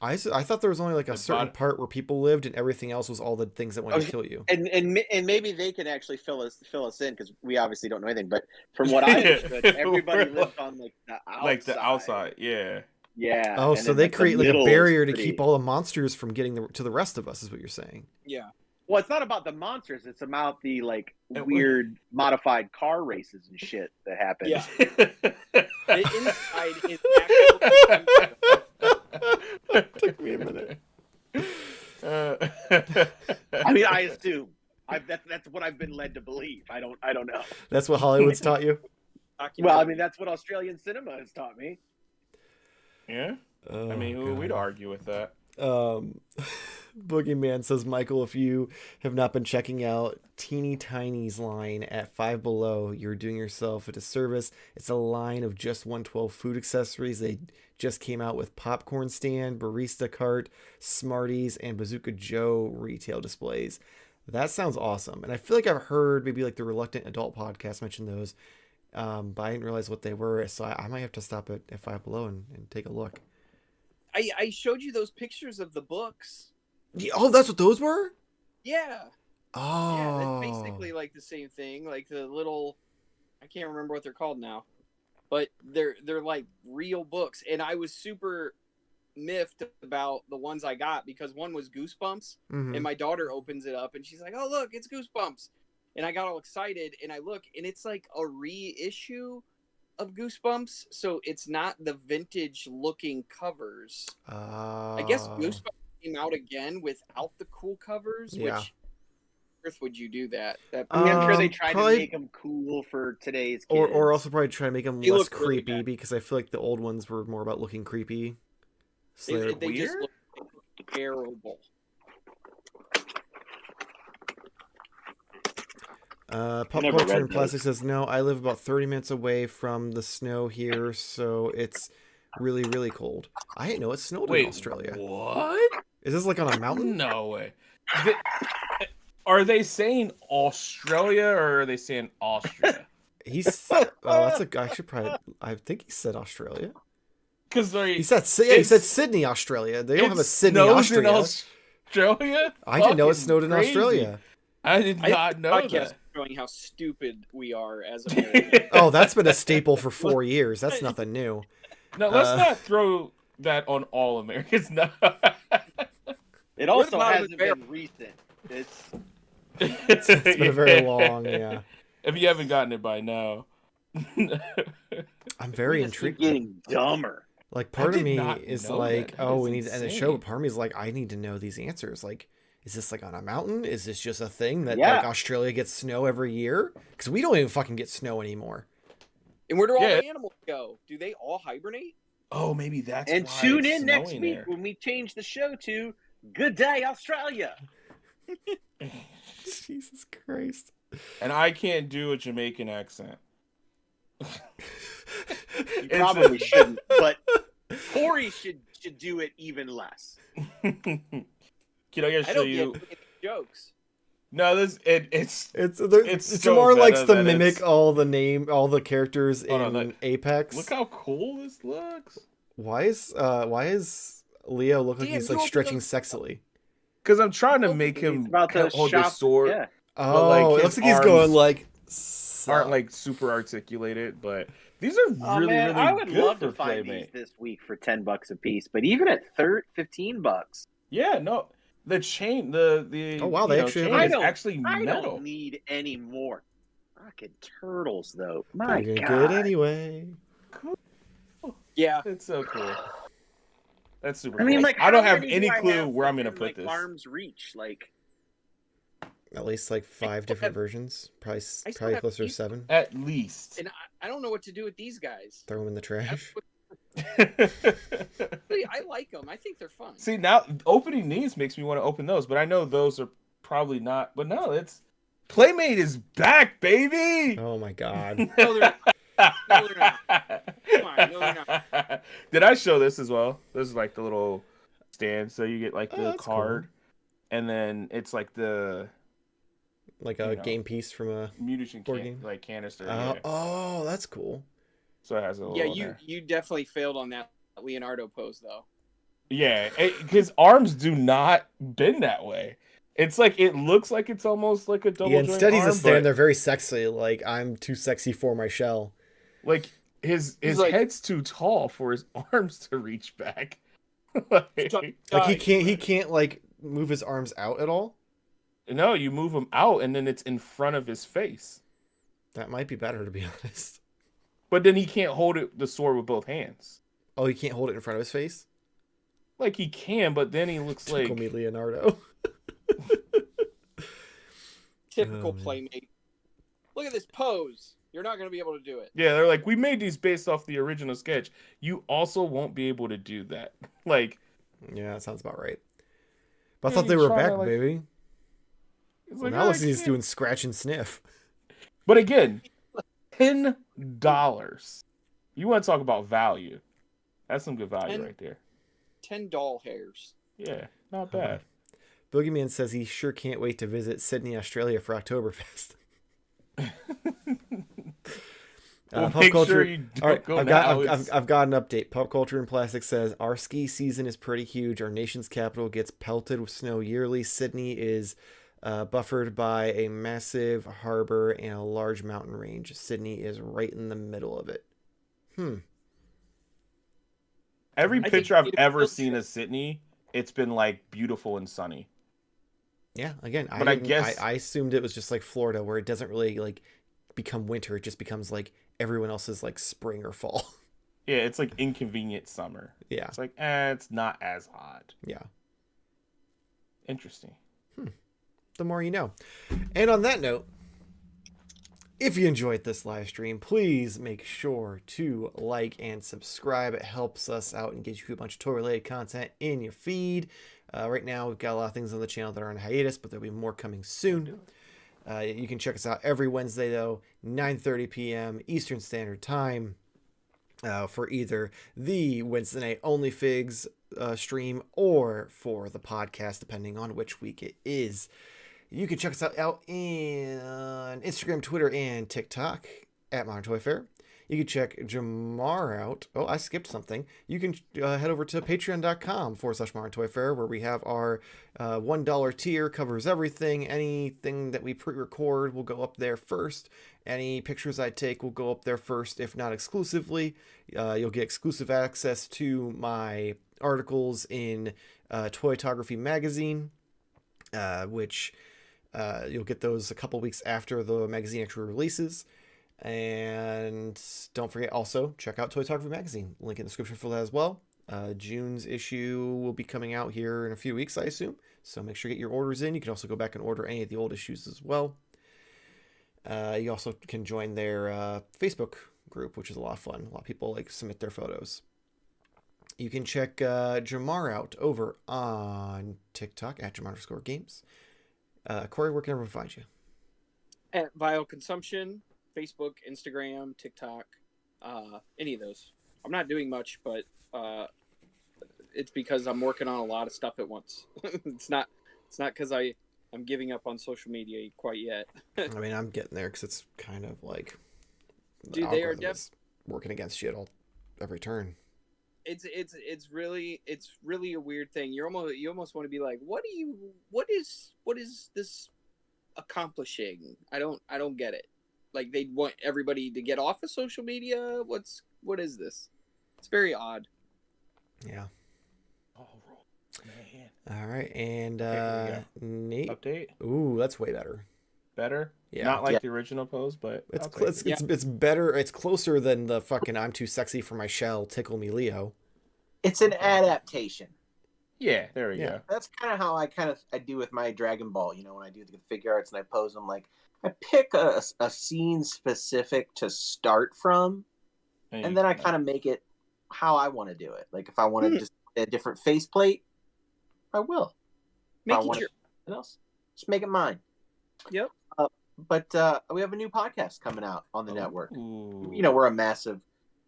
Speaker 1: I thought there was only like a
Speaker 4: The
Speaker 1: certain
Speaker 4: bot-
Speaker 1: part where people lived and everything else was all the things that wanted to
Speaker 3: Okay.
Speaker 1: kill you.
Speaker 3: And maybe they can actually fill us in because we obviously don't know anything. But from what I understood, everybody
Speaker 4: We're
Speaker 3: lives on like the outside.
Speaker 4: Like the outside, yeah.
Speaker 3: Yeah.
Speaker 1: Oh,
Speaker 3: and
Speaker 1: so
Speaker 3: then,
Speaker 1: they
Speaker 3: the
Speaker 1: create like a
Speaker 3: middle is
Speaker 1: barrier to
Speaker 3: pretty-
Speaker 1: keep all the monsters from getting to the rest of us, is what you're saying.
Speaker 2: Yeah.
Speaker 3: Well, it's not about the monsters. It's about the like
Speaker 4: It-
Speaker 3: weird modified car races and shit that happen.
Speaker 2: Yeah. The inside is actually
Speaker 1: Took me a minute.
Speaker 3: I mean, I assume. That's what I've been led to believe. I don't know.
Speaker 1: That's what Hollywood's taught you?
Speaker 3: Well, I mean, that's what Australian cinema has taught me.
Speaker 4: Yeah.
Speaker 1: Oh,
Speaker 4: I mean,
Speaker 1: God.
Speaker 4: we'd argue with that.
Speaker 1: Boogeyman says, Michael, if you have not been checking out Teeny Tiny's line at Five Below, you're doing yourself a disservice. It's a line of just 112 food accessories. They just came out with popcorn stand, barista cart, Smarties, and Bazooka Joe retail displays. That sounds awesome. And I feel like I've heard maybe like the Reluctant Adult podcast mention those, but I didn't realize what they were. So I might have to stop at Five Below and take a look.
Speaker 2: I showed you those pictures of the books.
Speaker 1: Oh, that's what those were?
Speaker 2: Yeah.
Speaker 1: Oh.
Speaker 2: Yeah, that's basically like the same thing. Like the little, I can't remember what they're called now, but they're like real books. And I was super miffed about the ones I got because one was Goosebumps,
Speaker 1: Mhm.
Speaker 2: and my daughter opens it up and she's like, "Oh look, it's Goosebumps," and I got all excited and I look and it's like a reissue of Goosebumps, so it's not the vintage looking covers. I guess Goosebumps came out again without the cool covers,
Speaker 1: Yeah.
Speaker 2: which earth would you do that?
Speaker 3: I mean, I'm sure they tried
Speaker 1: probably-
Speaker 3: to make them cool for today's kids.
Speaker 1: Or also probably try to make them
Speaker 2: They
Speaker 1: less
Speaker 2: look really
Speaker 1: creepy
Speaker 2: bad.
Speaker 1: because I feel like the old ones were more about looking creepy. So
Speaker 2: They just
Speaker 4: Weird?
Speaker 2: look terrible.
Speaker 1: Pop
Speaker 3: never
Speaker 1: Culture
Speaker 3: read
Speaker 1: and Plastic says, no, I live about 30 minutes away from the snow here, so it's really, really cold. I didn't know it snowed in
Speaker 4: Wait,
Speaker 1: Australia.
Speaker 4: what?
Speaker 1: Is this like on a mountain?
Speaker 4: No way. Th- Are they saying Australia or are they saying Austria?
Speaker 1: He's that's a. I should probably. I think he said Australia.
Speaker 4: Because
Speaker 1: He said he said Sydney, Australia. They don't have a Sydney,
Speaker 4: in
Speaker 1: Austria.
Speaker 4: Australia.
Speaker 1: I didn't know it
Speaker 4: Fucking
Speaker 1: snowed in
Speaker 4: crazy.
Speaker 1: Australia.
Speaker 4: I did not know
Speaker 2: Podcast
Speaker 4: that.
Speaker 2: showing how stupid we are as Americans.
Speaker 1: Oh, that's been a staple for 4 years. That's nothing new.
Speaker 4: No, let's not throw that on all Americans. No.
Speaker 3: It
Speaker 2: We're the
Speaker 3: also
Speaker 2: bottom of
Speaker 3: hasn't
Speaker 2: the barrel.
Speaker 3: been recent.
Speaker 1: It's been very long. Yeah,
Speaker 4: If you haven't gotten it by now.
Speaker 1: I'm very
Speaker 3: We just keep
Speaker 1: intrigued.
Speaker 3: getting dumber.
Speaker 1: Like part of
Speaker 4: did
Speaker 1: me
Speaker 4: not
Speaker 1: is
Speaker 4: know
Speaker 1: like,
Speaker 4: that. That
Speaker 1: oh,
Speaker 4: is
Speaker 1: we need to end the
Speaker 4: insane.
Speaker 1: show. But part of me is like, I need to know these answers. Like, is this like on a mountain? Is this just a thing that
Speaker 3: Yeah.
Speaker 1: like Australia gets snow every year? Because we don't even fucking get snow anymore.
Speaker 2: And where do all
Speaker 4: Yeah.
Speaker 2: the animals go? Do they all hibernate?
Speaker 4: Oh, maybe that's
Speaker 3: And
Speaker 4: why
Speaker 3: tune
Speaker 4: it's
Speaker 3: in next
Speaker 4: snowing
Speaker 3: week
Speaker 4: there.
Speaker 3: when we change the show to Good Day Australia.
Speaker 1: Jesus Christ.
Speaker 4: And I can't do a Jamaican accent.
Speaker 3: You
Speaker 4: It's
Speaker 3: probably shouldn't, but Corey should do it even less.
Speaker 4: Can I gotta
Speaker 2: I
Speaker 4: show
Speaker 2: don't
Speaker 4: you?
Speaker 2: get any jokes.
Speaker 4: No, it's
Speaker 1: It's
Speaker 4: It's so
Speaker 1: Jamar likes
Speaker 4: meta
Speaker 1: to
Speaker 4: that
Speaker 1: mimic
Speaker 4: it's-
Speaker 1: all the characters
Speaker 4: Hold on,
Speaker 1: in
Speaker 4: look.
Speaker 1: Apex.
Speaker 4: look how cool this looks.
Speaker 1: Why is Leo look like
Speaker 2: Damn,
Speaker 1: he's
Speaker 2: you
Speaker 1: like
Speaker 2: opened
Speaker 1: stretching
Speaker 2: those-
Speaker 1: sexily?
Speaker 4: Because I'm trying to
Speaker 2: Oh,
Speaker 4: make
Speaker 3: He's
Speaker 4: him
Speaker 3: about to
Speaker 4: hold the
Speaker 3: shop.
Speaker 4: sword.
Speaker 3: Yeah.
Speaker 1: Oh,
Speaker 4: like,
Speaker 1: it
Speaker 4: his
Speaker 1: looks like he's going
Speaker 4: arms
Speaker 1: like
Speaker 4: Aren't like super articulated, but these are
Speaker 3: Oh,
Speaker 4: really,
Speaker 3: man,
Speaker 4: really
Speaker 3: I would
Speaker 4: good
Speaker 3: love
Speaker 4: for
Speaker 3: to find
Speaker 4: Playmate.
Speaker 3: these this week for $10 a piece, but even at $15.
Speaker 4: Yeah, no, the chain, the
Speaker 1: Oh, wow, they actually have
Speaker 4: chain
Speaker 1: a-
Speaker 4: is actually
Speaker 3: I
Speaker 4: metal.
Speaker 3: don't need any more fucking turtles, though.
Speaker 1: They're
Speaker 3: My
Speaker 1: gonna
Speaker 3: God.
Speaker 1: good anyway.
Speaker 2: Yeah.
Speaker 4: It's so cool. That's super.
Speaker 3: I mean,
Speaker 4: cool.
Speaker 3: like,
Speaker 4: I don't
Speaker 3: how
Speaker 4: have
Speaker 3: many
Speaker 4: any
Speaker 3: do I
Speaker 4: clue
Speaker 3: have
Speaker 4: where I'm gonna
Speaker 3: within,
Speaker 4: put
Speaker 3: like,
Speaker 4: this.
Speaker 3: Arm's reach, like.
Speaker 1: At least like 5 different versions. Probably
Speaker 2: I still
Speaker 1: probably
Speaker 2: have
Speaker 1: closer to
Speaker 2: these-
Speaker 1: 7.
Speaker 4: At least.
Speaker 2: And I don't know what to do with these guys.
Speaker 1: Throw them in the trash.
Speaker 2: I like them. I think they're fun.
Speaker 4: See, now opening these makes me want to open those, but I know those are probably not. But no, it's Playmate is back, baby.
Speaker 1: Oh my god.
Speaker 2: No, they're not. No, they're not. Come on, no, they're not.
Speaker 4: Did I show this as well? This is like the little stand, so you get like
Speaker 1: Oh,
Speaker 4: the
Speaker 1: that's
Speaker 4: card, and then it's like the
Speaker 1: Like a
Speaker 4: You know.
Speaker 1: game piece from a
Speaker 4: munition
Speaker 1: Board game?
Speaker 4: like canister. Yeah.
Speaker 1: Oh, that's cool.
Speaker 4: So it has a little.
Speaker 2: Yeah,
Speaker 4: in
Speaker 2: you
Speaker 4: there.
Speaker 2: you definitely failed on that Leonardo pose though.
Speaker 4: Yeah, his arms do not bend that way. It's like it looks like it's almost like a double.
Speaker 1: Yeah,
Speaker 4: joint
Speaker 1: instead he's
Speaker 4: arm,
Speaker 1: just standing
Speaker 4: but,
Speaker 1: there very sexy, like I'm too sexy for my shell.
Speaker 4: Like his
Speaker 2: like-
Speaker 4: head's too tall for his arms to reach back. Like,
Speaker 1: Like he can't like move his arms out at all.
Speaker 4: no, you move him out, and then it's in front of his face.
Speaker 1: That might be better to be honest.
Speaker 4: But then he can't hold the sword with both hands.
Speaker 1: Oh, he can't hold it in front of his face?
Speaker 4: Like he can, but then he looks like
Speaker 1: Tickle me, Leonardo.
Speaker 2: Typical
Speaker 1: Oh, man.
Speaker 2: Playmate. Look at this pose. You're not going to be able to do it.
Speaker 4: yeah. They're like, we made these based off the original sketch. You also won't be able to do that. Like,
Speaker 1: Yeah, that sounds about right. But I
Speaker 4: Yeah,
Speaker 1: thought they
Speaker 4: you
Speaker 1: were
Speaker 4: try to,
Speaker 1: back,
Speaker 4: like-
Speaker 1: baby.
Speaker 4: it's
Speaker 1: Well,
Speaker 4: like,
Speaker 1: now
Speaker 4: "Oh,
Speaker 1: looks
Speaker 4: I
Speaker 1: like he's
Speaker 4: can't."
Speaker 1: doing scratch and sniff.
Speaker 4: But again, $10. You want to talk about value? That's some good value
Speaker 2: 10
Speaker 4: right there.
Speaker 2: 10 doll hairs.
Speaker 4: Yeah, not bad.
Speaker 1: Boogeyman says he sure can't wait to visit Sydney, Australia for Oktoberfest.
Speaker 4: Well,
Speaker 1: Pop
Speaker 4: make
Speaker 1: culture.
Speaker 4: sure you don't
Speaker 1: All right,
Speaker 4: go
Speaker 1: I've
Speaker 4: now.
Speaker 1: got
Speaker 4: It's-
Speaker 1: I've got an update. Pop culture and plastic says our ski season is pretty huge. Our nation's capital gets pelted with snow yearly. Sydney is buffered by a massive harbor and a large mountain range. Sydney is right in the middle of it.
Speaker 4: Every
Speaker 2: I think
Speaker 4: picture I've
Speaker 2: it
Speaker 4: ever
Speaker 2: feels-
Speaker 4: seen of Sydney, it's been like beautiful and sunny.
Speaker 1: Yeah, again,
Speaker 4: But I
Speaker 1: didn't-
Speaker 4: guess-
Speaker 1: I assumed it was just like Florida, where it doesn't really like become winter. It just becomes like everyone else's like spring or fall.
Speaker 4: Yeah, it's like inconvenient summer.
Speaker 1: Yeah,
Speaker 4: It's like, it's not as hot.
Speaker 1: yeah.
Speaker 4: Interesting.
Speaker 1: The more you know. And on that note, If you enjoyed this live stream, please make sure to like and subscribe. It helps us out and gives you a bunch of toy-related content in your feed. Right now, we've got a lot of things on the channel that are on hiatus, but there'll be more coming soon. You can check us out every Wednesday, though, 9:30 p.m. Eastern Standard Time, for either the Wednesday Night Onlyfigs stream or for the podcast, depending on which week it is. You can check us out on Instagram, Twitter, and TikTok at Modern Toy Fair. You can check Jamar out. Oh, I skipped something. You can head over to patreon.com/Modern Toy Fair, where we have our $1 tier, covers everything. Anything that we pre-record will go up there first. Any pictures I take will go up there first, if not exclusively. You'll get exclusive access to my articles in Toytography magazine, which you'll get those a couple weeks after the magazine actually releases. And don't forget, also check out Toytography magazine, link in the description for that as well. June's issue will be coming out here in a few weeks, I assume, so make sure you get your orders in. You can also go back and order any of the old issues as well. You also can join their Facebook group, which is a lot of fun. A lot of people like submit their photos. You can check Jamar out over on TikTok at Jamar_games. Corey, where can everyone find you?
Speaker 2: At Vile Consumption, Facebook, Instagram, TikTok, any of those. I'm not doing much, but it's because I'm working on a lot of stuff at once. It's not because I'm giving up on social media quite yet.
Speaker 1: I mean, I'm getting there because it's kind of like
Speaker 2: Dude, they are
Speaker 1: working against you every turn.
Speaker 2: It's really a weird thing. You almost want to be like, what is this accomplishing? I don't get it. Like, they want everybody to get off of social media. What is this? It's very odd.
Speaker 1: Yeah.
Speaker 4: Oh man.
Speaker 1: All right, and Nate.
Speaker 4: Update.
Speaker 1: Ooh, that's way better.
Speaker 4: Better.
Speaker 1: Yeah.
Speaker 4: Not like the original pose, but
Speaker 1: it's better. It's closer than the fucking "I'm too sexy for my shell, tickle me, Leo."
Speaker 3: It's an adaptation.
Speaker 4: Yeah, there we go.
Speaker 3: That's kind of how I do with my Dragon Ball. You know, when I do the figure arts and I pose them, like I pick a scene specific to start from, and then I kind of make it how I want to do it. Like if I want to just a different faceplate, I will.
Speaker 2: Make
Speaker 3: it your else, just make it mine.
Speaker 2: Yep.
Speaker 3: But we have a new podcast coming out on the network.
Speaker 4: Ooh.
Speaker 3: You know, we're a massive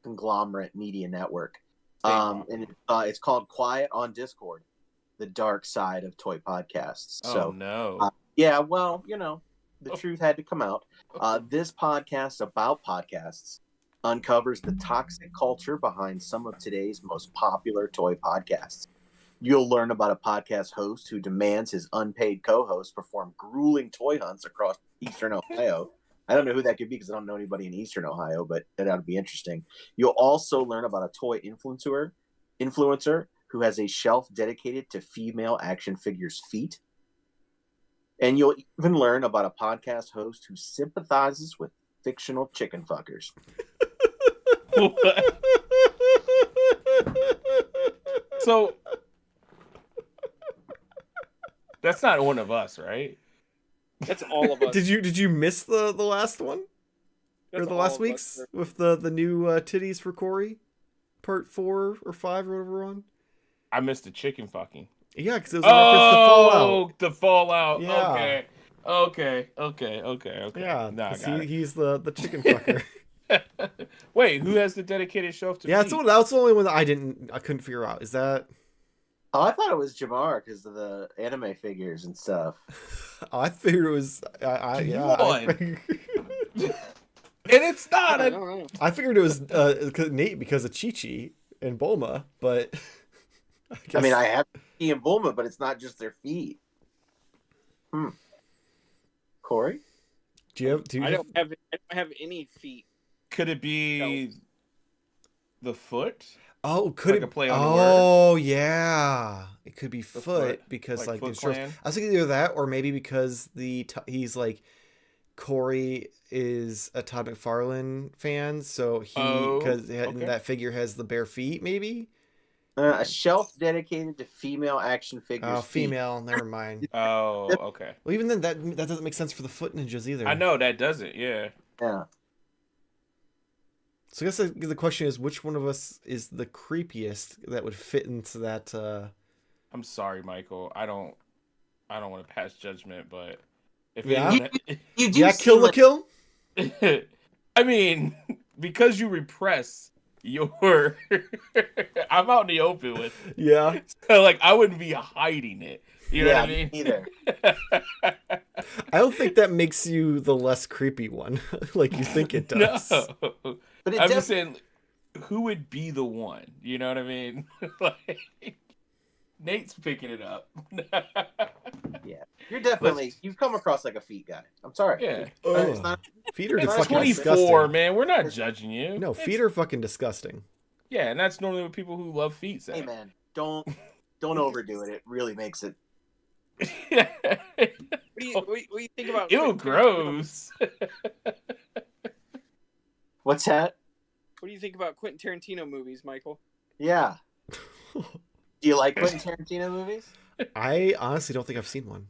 Speaker 3: conglomerate media network. And it's called Quiet on Discord, the dark side of toy podcasts.
Speaker 4: Oh, no.
Speaker 3: Yeah, well, you know, the truth had to come out. This podcast about podcasts uncovers the toxic culture behind some of today's most popular toy podcasts. You'll learn about a podcast host who demands his unpaid co-host perform grueling toy hunts across Eastern Ohio. I don't know who that could be because I don't know anybody in Eastern Ohio, but that ought to be interesting. You'll also learn about a toy influencer who has a shelf dedicated to female action figures' feet. And you'll even learn about a podcast host who sympathizes with fictional chicken fuckers.
Speaker 4: So that's not one of us, right?
Speaker 2: That's all of us.
Speaker 1: Did you miss the last one?
Speaker 2: That's
Speaker 1: or the
Speaker 2: all
Speaker 1: last
Speaker 2: of
Speaker 1: week's
Speaker 2: us.
Speaker 1: with the new titties for Corey, part 4 or 5 or whatever we're on?
Speaker 4: I missed the chicken fucking.
Speaker 1: Yeah, because it was a reference to Fallout.
Speaker 4: Oh, the Fallout.
Speaker 1: Yeah.
Speaker 4: Okay.
Speaker 1: Yeah,
Speaker 4: Nah,
Speaker 1: 'cause he's the chicken fucker.
Speaker 4: Wait, who has the dedicated shelf to
Speaker 1: Yeah,
Speaker 4: feet?
Speaker 1: that's the only one that I couldn't figure out. Is that?
Speaker 3: Oh, I thought it was Jamar because of the anime figures and stuff.
Speaker 1: Oh, I figured it was.
Speaker 4: And it's not.
Speaker 2: I don't know.
Speaker 1: I figured it was Nate because of Chi-Chi and Bulma, but
Speaker 3: I mean, I have Chi and Bulma, but it's not just their feet. Corey?
Speaker 1: do you
Speaker 2: I don't have any feet.
Speaker 4: Could it be the foot?
Speaker 1: Oh, could
Speaker 4: Like
Speaker 1: it?
Speaker 4: a play on the
Speaker 1: Oh, yeah. It could be
Speaker 4: The
Speaker 1: foot because
Speaker 4: like
Speaker 1: the
Speaker 4: Foot
Speaker 1: shorts-
Speaker 4: Clan?
Speaker 1: I was thinking either that or maybe because he's like Corey is a Todd McFarlane fan, so because
Speaker 4: okay.
Speaker 1: that figure has the bare feet, maybe.
Speaker 3: A shelf dedicated to female action figures.
Speaker 1: Oh, female. Never mind.
Speaker 4: Oh, okay.
Speaker 1: Well, even then, that doesn't make sense for the foot ninjas either.
Speaker 4: I know that doesn't. Yeah.
Speaker 5: Yeah.
Speaker 1: So I guess the question is, which one of us is the creepiest that would fit into that?
Speaker 4: I'm sorry, Michael. I don't want to pass judgment, but if
Speaker 1: Yeah?
Speaker 4: anyone,
Speaker 5: You do
Speaker 1: Yeah, kill
Speaker 5: seem
Speaker 1: the
Speaker 5: like
Speaker 1: kill.
Speaker 4: I mean, because you repress your, I'm out in the open with it.
Speaker 1: Yeah.
Speaker 4: So, like, I wouldn't be hiding it. You know what I mean?
Speaker 5: Either.
Speaker 1: I don't think that makes you the less creepy one, like you think it does.
Speaker 4: No.
Speaker 5: But it
Speaker 4: I'm just saying, who would be the one? You know what I mean? Like, Nate's picking it up.
Speaker 5: Yeah, you're definitely you've come across like a feet guy. I'm sorry.
Speaker 4: Yeah.
Speaker 5: It's not.
Speaker 1: Feet are
Speaker 5: It's
Speaker 1: fucking
Speaker 4: 24,
Speaker 1: disgusting.
Speaker 4: man. We're not judging you.
Speaker 1: No, feet are fucking disgusting.
Speaker 4: Yeah, and that's normally what people who love feet say.
Speaker 5: Hey man, don't overdo it. It really makes it.
Speaker 2: What do you think about?
Speaker 4: Ew,
Speaker 2: Quentin Tarantino?
Speaker 4: gross.
Speaker 5: What's that?
Speaker 2: What do you think about Quentin Tarantino movies, Michael?
Speaker 5: Yeah. Do you like Quentin Tarantino movies?
Speaker 1: I honestly don't think I've seen one.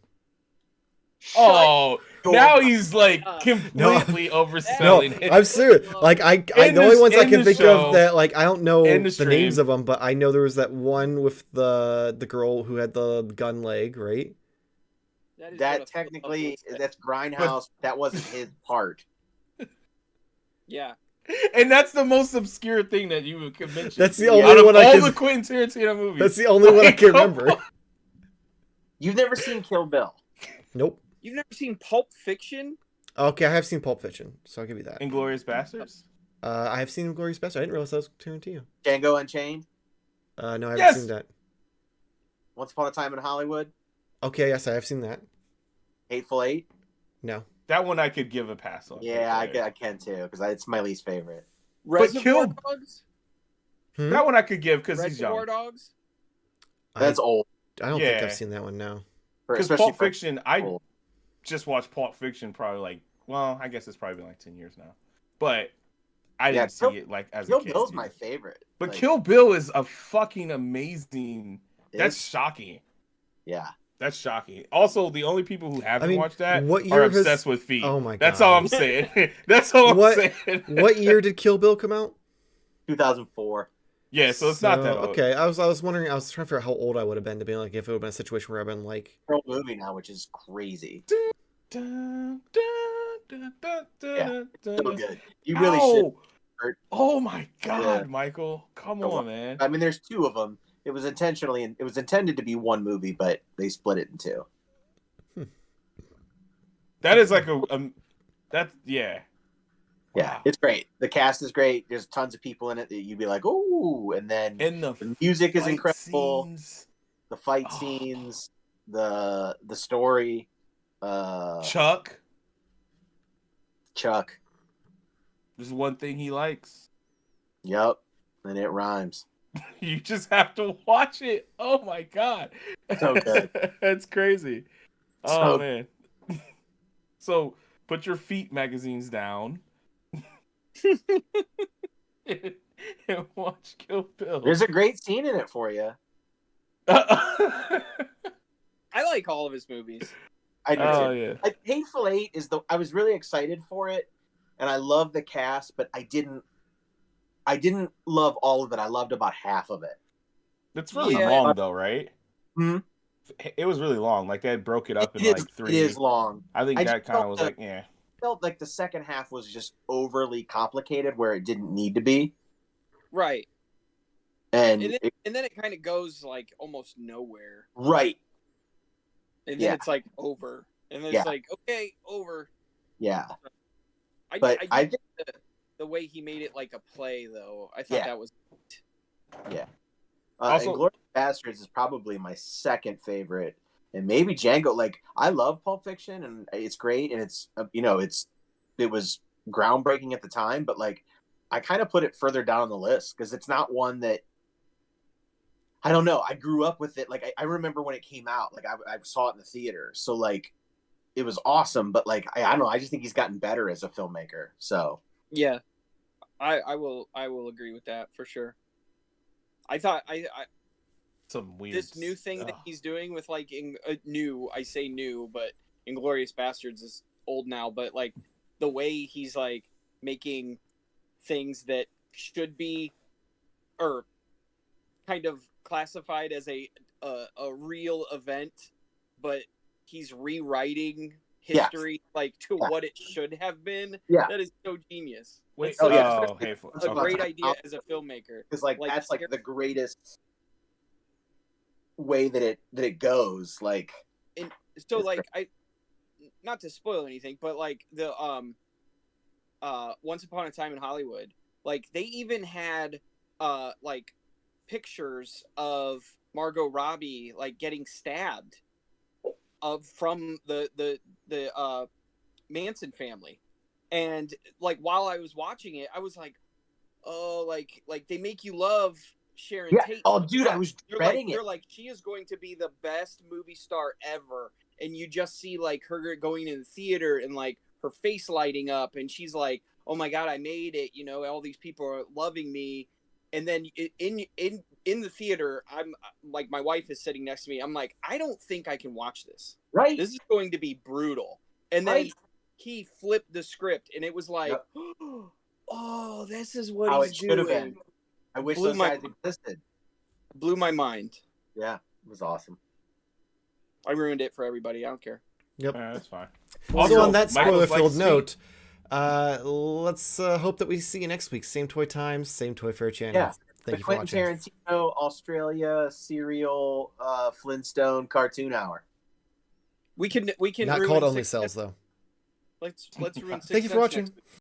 Speaker 4: Oh,
Speaker 5: Shut
Speaker 4: now
Speaker 5: your-
Speaker 4: he's like completely
Speaker 1: No,
Speaker 4: overselling it.
Speaker 1: I'm serious. Like I
Speaker 4: In
Speaker 1: the only
Speaker 4: the-
Speaker 1: ones I
Speaker 4: in
Speaker 1: can
Speaker 4: the
Speaker 1: think
Speaker 4: show,
Speaker 1: of that like I don't know
Speaker 4: in
Speaker 1: the
Speaker 4: the
Speaker 1: names
Speaker 4: stream.
Speaker 1: of them, but I know there was that one with the girl who had the gun leg, right?
Speaker 2: That is
Speaker 5: That
Speaker 2: what a
Speaker 5: technically
Speaker 2: fuck was.
Speaker 5: that's Grindhouse. That wasn't his part.
Speaker 2: Yeah.
Speaker 4: And that's the most obscure thing that you could mention.
Speaker 1: That's the
Speaker 5: Yeah.
Speaker 1: only
Speaker 4: Out of
Speaker 1: one
Speaker 4: all
Speaker 1: I
Speaker 4: the
Speaker 1: can.
Speaker 4: Quentin Tarantino movies.
Speaker 1: That's the only one I
Speaker 4: Like,
Speaker 1: can
Speaker 4: come
Speaker 1: remember.
Speaker 4: on.
Speaker 5: You've never seen Kill Bill.
Speaker 1: Nope.
Speaker 2: You've never seen Pulp Fiction?
Speaker 1: Okay, I have seen Pulp Fiction, so I'll give you that.
Speaker 4: Inglourious Bastards?
Speaker 1: I have seen Glorious Bastard. I didn't realize that was Tarantino.
Speaker 5: Django Unchained.
Speaker 1: No, I haven't
Speaker 4: Yes!
Speaker 1: seen that.
Speaker 5: Once Upon a Time in Hollywood.
Speaker 1: Okay, yes, I have seen that.
Speaker 5: Hateful Eight.
Speaker 1: No.
Speaker 4: That one I could give a pass on.
Speaker 5: Yeah, I can too because it's my least favorite.
Speaker 2: Reservoir
Speaker 4: Kill-
Speaker 2: Dogs?
Speaker 1: Hmm?
Speaker 4: That one I could give because he's
Speaker 2: Reservoir
Speaker 4: young.
Speaker 2: Dogs?
Speaker 5: That's old.
Speaker 1: I don't think
Speaker 4: Yeah.
Speaker 1: I've seen that one now.
Speaker 4: Because
Speaker 5: Especially
Speaker 4: Pulp
Speaker 5: for
Speaker 4: Fiction, I
Speaker 5: old.
Speaker 4: just watched Pulp Fiction probably like, well, I guess it's probably been like 10 years now. But I didn't see it like as
Speaker 5: Kill
Speaker 4: a kid.
Speaker 5: Bill's my favorite.
Speaker 4: But
Speaker 5: Like,
Speaker 4: Kill Bill is a fucking amazing. That's
Speaker 5: it's-
Speaker 4: shocking.
Speaker 5: yeah.
Speaker 4: That's shocking. Also, the only people who haven't watched that
Speaker 1: what
Speaker 4: are
Speaker 1: year has-
Speaker 4: obsessed with feet.
Speaker 1: Oh my
Speaker 4: That's
Speaker 1: God.
Speaker 4: all I'm saying. That's all I'm
Speaker 1: What-
Speaker 4: saying.
Speaker 1: What year did Kill Bill come out?
Speaker 5: 2004.
Speaker 4: Yeah, so it's not that old.
Speaker 1: Okay, I was wondering. I was trying to figure out how old I would have been to be like if it would have been a situation where I've been like.
Speaker 5: Girl movie now, which is crazy.
Speaker 4: Dun, dun, dun, dun, dun,
Speaker 5: So
Speaker 4: dun.
Speaker 5: good. You really should.
Speaker 4: Ow! Oh my God,
Speaker 5: Yeah.
Speaker 4: Michael! Come
Speaker 5: Go
Speaker 4: on, man.
Speaker 5: I mean, there's two of them. It was intended to be one movie, but they split it in two.
Speaker 4: That is like that's yeah.
Speaker 5: Yeah,
Speaker 4: Wow.
Speaker 5: it's great. The cast is great. There's tons of people in it that you'd be like, "Ooh!" And then
Speaker 4: And
Speaker 5: the music is
Speaker 4: fight
Speaker 5: incredible.
Speaker 4: scenes.
Speaker 5: The fight
Speaker 4: Oh.
Speaker 5: scenes, the story.
Speaker 4: Chuck.
Speaker 5: Chuck.
Speaker 4: There's one thing he likes.
Speaker 5: Yep, and it rhymes.
Speaker 4: You just have to watch it. Oh my God.
Speaker 5: So good.
Speaker 4: That's crazy. Oh
Speaker 5: So-
Speaker 4: man. So put your feet magazines down. And watch Kill Bill.
Speaker 5: There's a great scene in it for you.
Speaker 2: I like all of his movies.
Speaker 5: I do
Speaker 4: Oh
Speaker 5: too.
Speaker 4: yeah.
Speaker 5: Like, Hateful Eight is I was really excited for it, and I love the cast, but I didn't love all of it. I loved about half of it.
Speaker 4: It's really
Speaker 2: Yeah.
Speaker 4: long though, right?
Speaker 5: Hmm?
Speaker 4: It was really long. Like they broke it up in
Speaker 5: It
Speaker 4: like
Speaker 5: is-
Speaker 4: three.
Speaker 5: It is long.
Speaker 4: I think
Speaker 5: I
Speaker 4: that
Speaker 5: just
Speaker 4: kind of
Speaker 5: felt
Speaker 4: was
Speaker 5: that-
Speaker 4: like, yeah.
Speaker 5: Felt like the second half was just overly complicated where it didn't need to be,
Speaker 2: Right.
Speaker 5: and
Speaker 2: And then it kind of goes like almost nowhere.
Speaker 5: right,
Speaker 2: And then
Speaker 5: Yeah.
Speaker 2: it's like over. And then
Speaker 5: Yeah.
Speaker 2: it's like, okay, over.
Speaker 5: yeah.
Speaker 2: I
Speaker 5: But I
Speaker 2: think the way he made it like a play, though, I thought
Speaker 5: Yeah.
Speaker 2: that was.
Speaker 4: Also-
Speaker 5: Inglourious Bastards is probably my second favorite, and maybe Django. Like, I love Pulp Fiction, and it's great, and it's it was groundbreaking at the time, but like, I kind of put it further down on the list because it's not one that I don't know. I grew up with it. Like, I remember when it came out. Like, I saw it in the theater, so like, it was awesome. But like, I don't know. I just think he's gotten better as a filmmaker. So
Speaker 2: Yeah. I will agree with that for sure. I thought I
Speaker 4: Some weird.
Speaker 2: this new thing that
Speaker 4: Ugh.
Speaker 2: he's doing with like I say new, but Inglorious Bastards is old now, but like the way he's like making things that should be or kind of classified as a real event, but he's rewriting history like to what it should have been.
Speaker 5: Yeah.
Speaker 2: That is so genius.
Speaker 4: Wait,
Speaker 2: That's
Speaker 4: hateful.
Speaker 2: a great idea as a filmmaker.
Speaker 5: Because that's like the greatest way that it goes. Like,
Speaker 2: And so like I, not to spoil anything, but like the Once Upon a Time in Hollywood, like they even had like pictures of Margot Robbie like getting stabbed from the Manson family. And like while I was watching it, I was like, oh, like they make you love Sharon Tate.
Speaker 5: Oh, dude, I was dreading it.
Speaker 2: They're like, she is going to be the best movie star ever. And you just see like her going in the theater and like her face lighting up, and she's like, oh my God, I made it. You know, all these people are loving me. And then in the theater, I'm like, my wife is sitting next to me. I'm like, I don't think I can watch this.
Speaker 5: Right.
Speaker 2: This is going to be brutal. And then he flipped the script, and it was like, oh, this is what
Speaker 5: How
Speaker 2: he's
Speaker 5: it should
Speaker 2: doing.
Speaker 5: have been. I wish those guys existed.
Speaker 2: Blew my mind.
Speaker 5: Yeah, it was awesome.
Speaker 2: I ruined it for everybody. I don't care.
Speaker 1: Yep.
Speaker 4: That's fine.
Speaker 1: So
Speaker 4: Also,
Speaker 1: on that
Speaker 4: Michael's
Speaker 1: spoiler-filled
Speaker 4: like,
Speaker 1: note, let's hope that we see you next week. Same Toy Times, same Toy Fair channel.
Speaker 5: Yeah.
Speaker 1: Thank you for
Speaker 5: Quentin
Speaker 1: watching.
Speaker 5: Tarantino, Australia, serial, Flintstone, Cartoon Hour.
Speaker 2: We can
Speaker 1: Not
Speaker 2: ruin
Speaker 1: called Only
Speaker 2: Six
Speaker 1: Cells
Speaker 2: Sense-
Speaker 1: though.
Speaker 2: Let's ruin.
Speaker 1: Thank you for watching.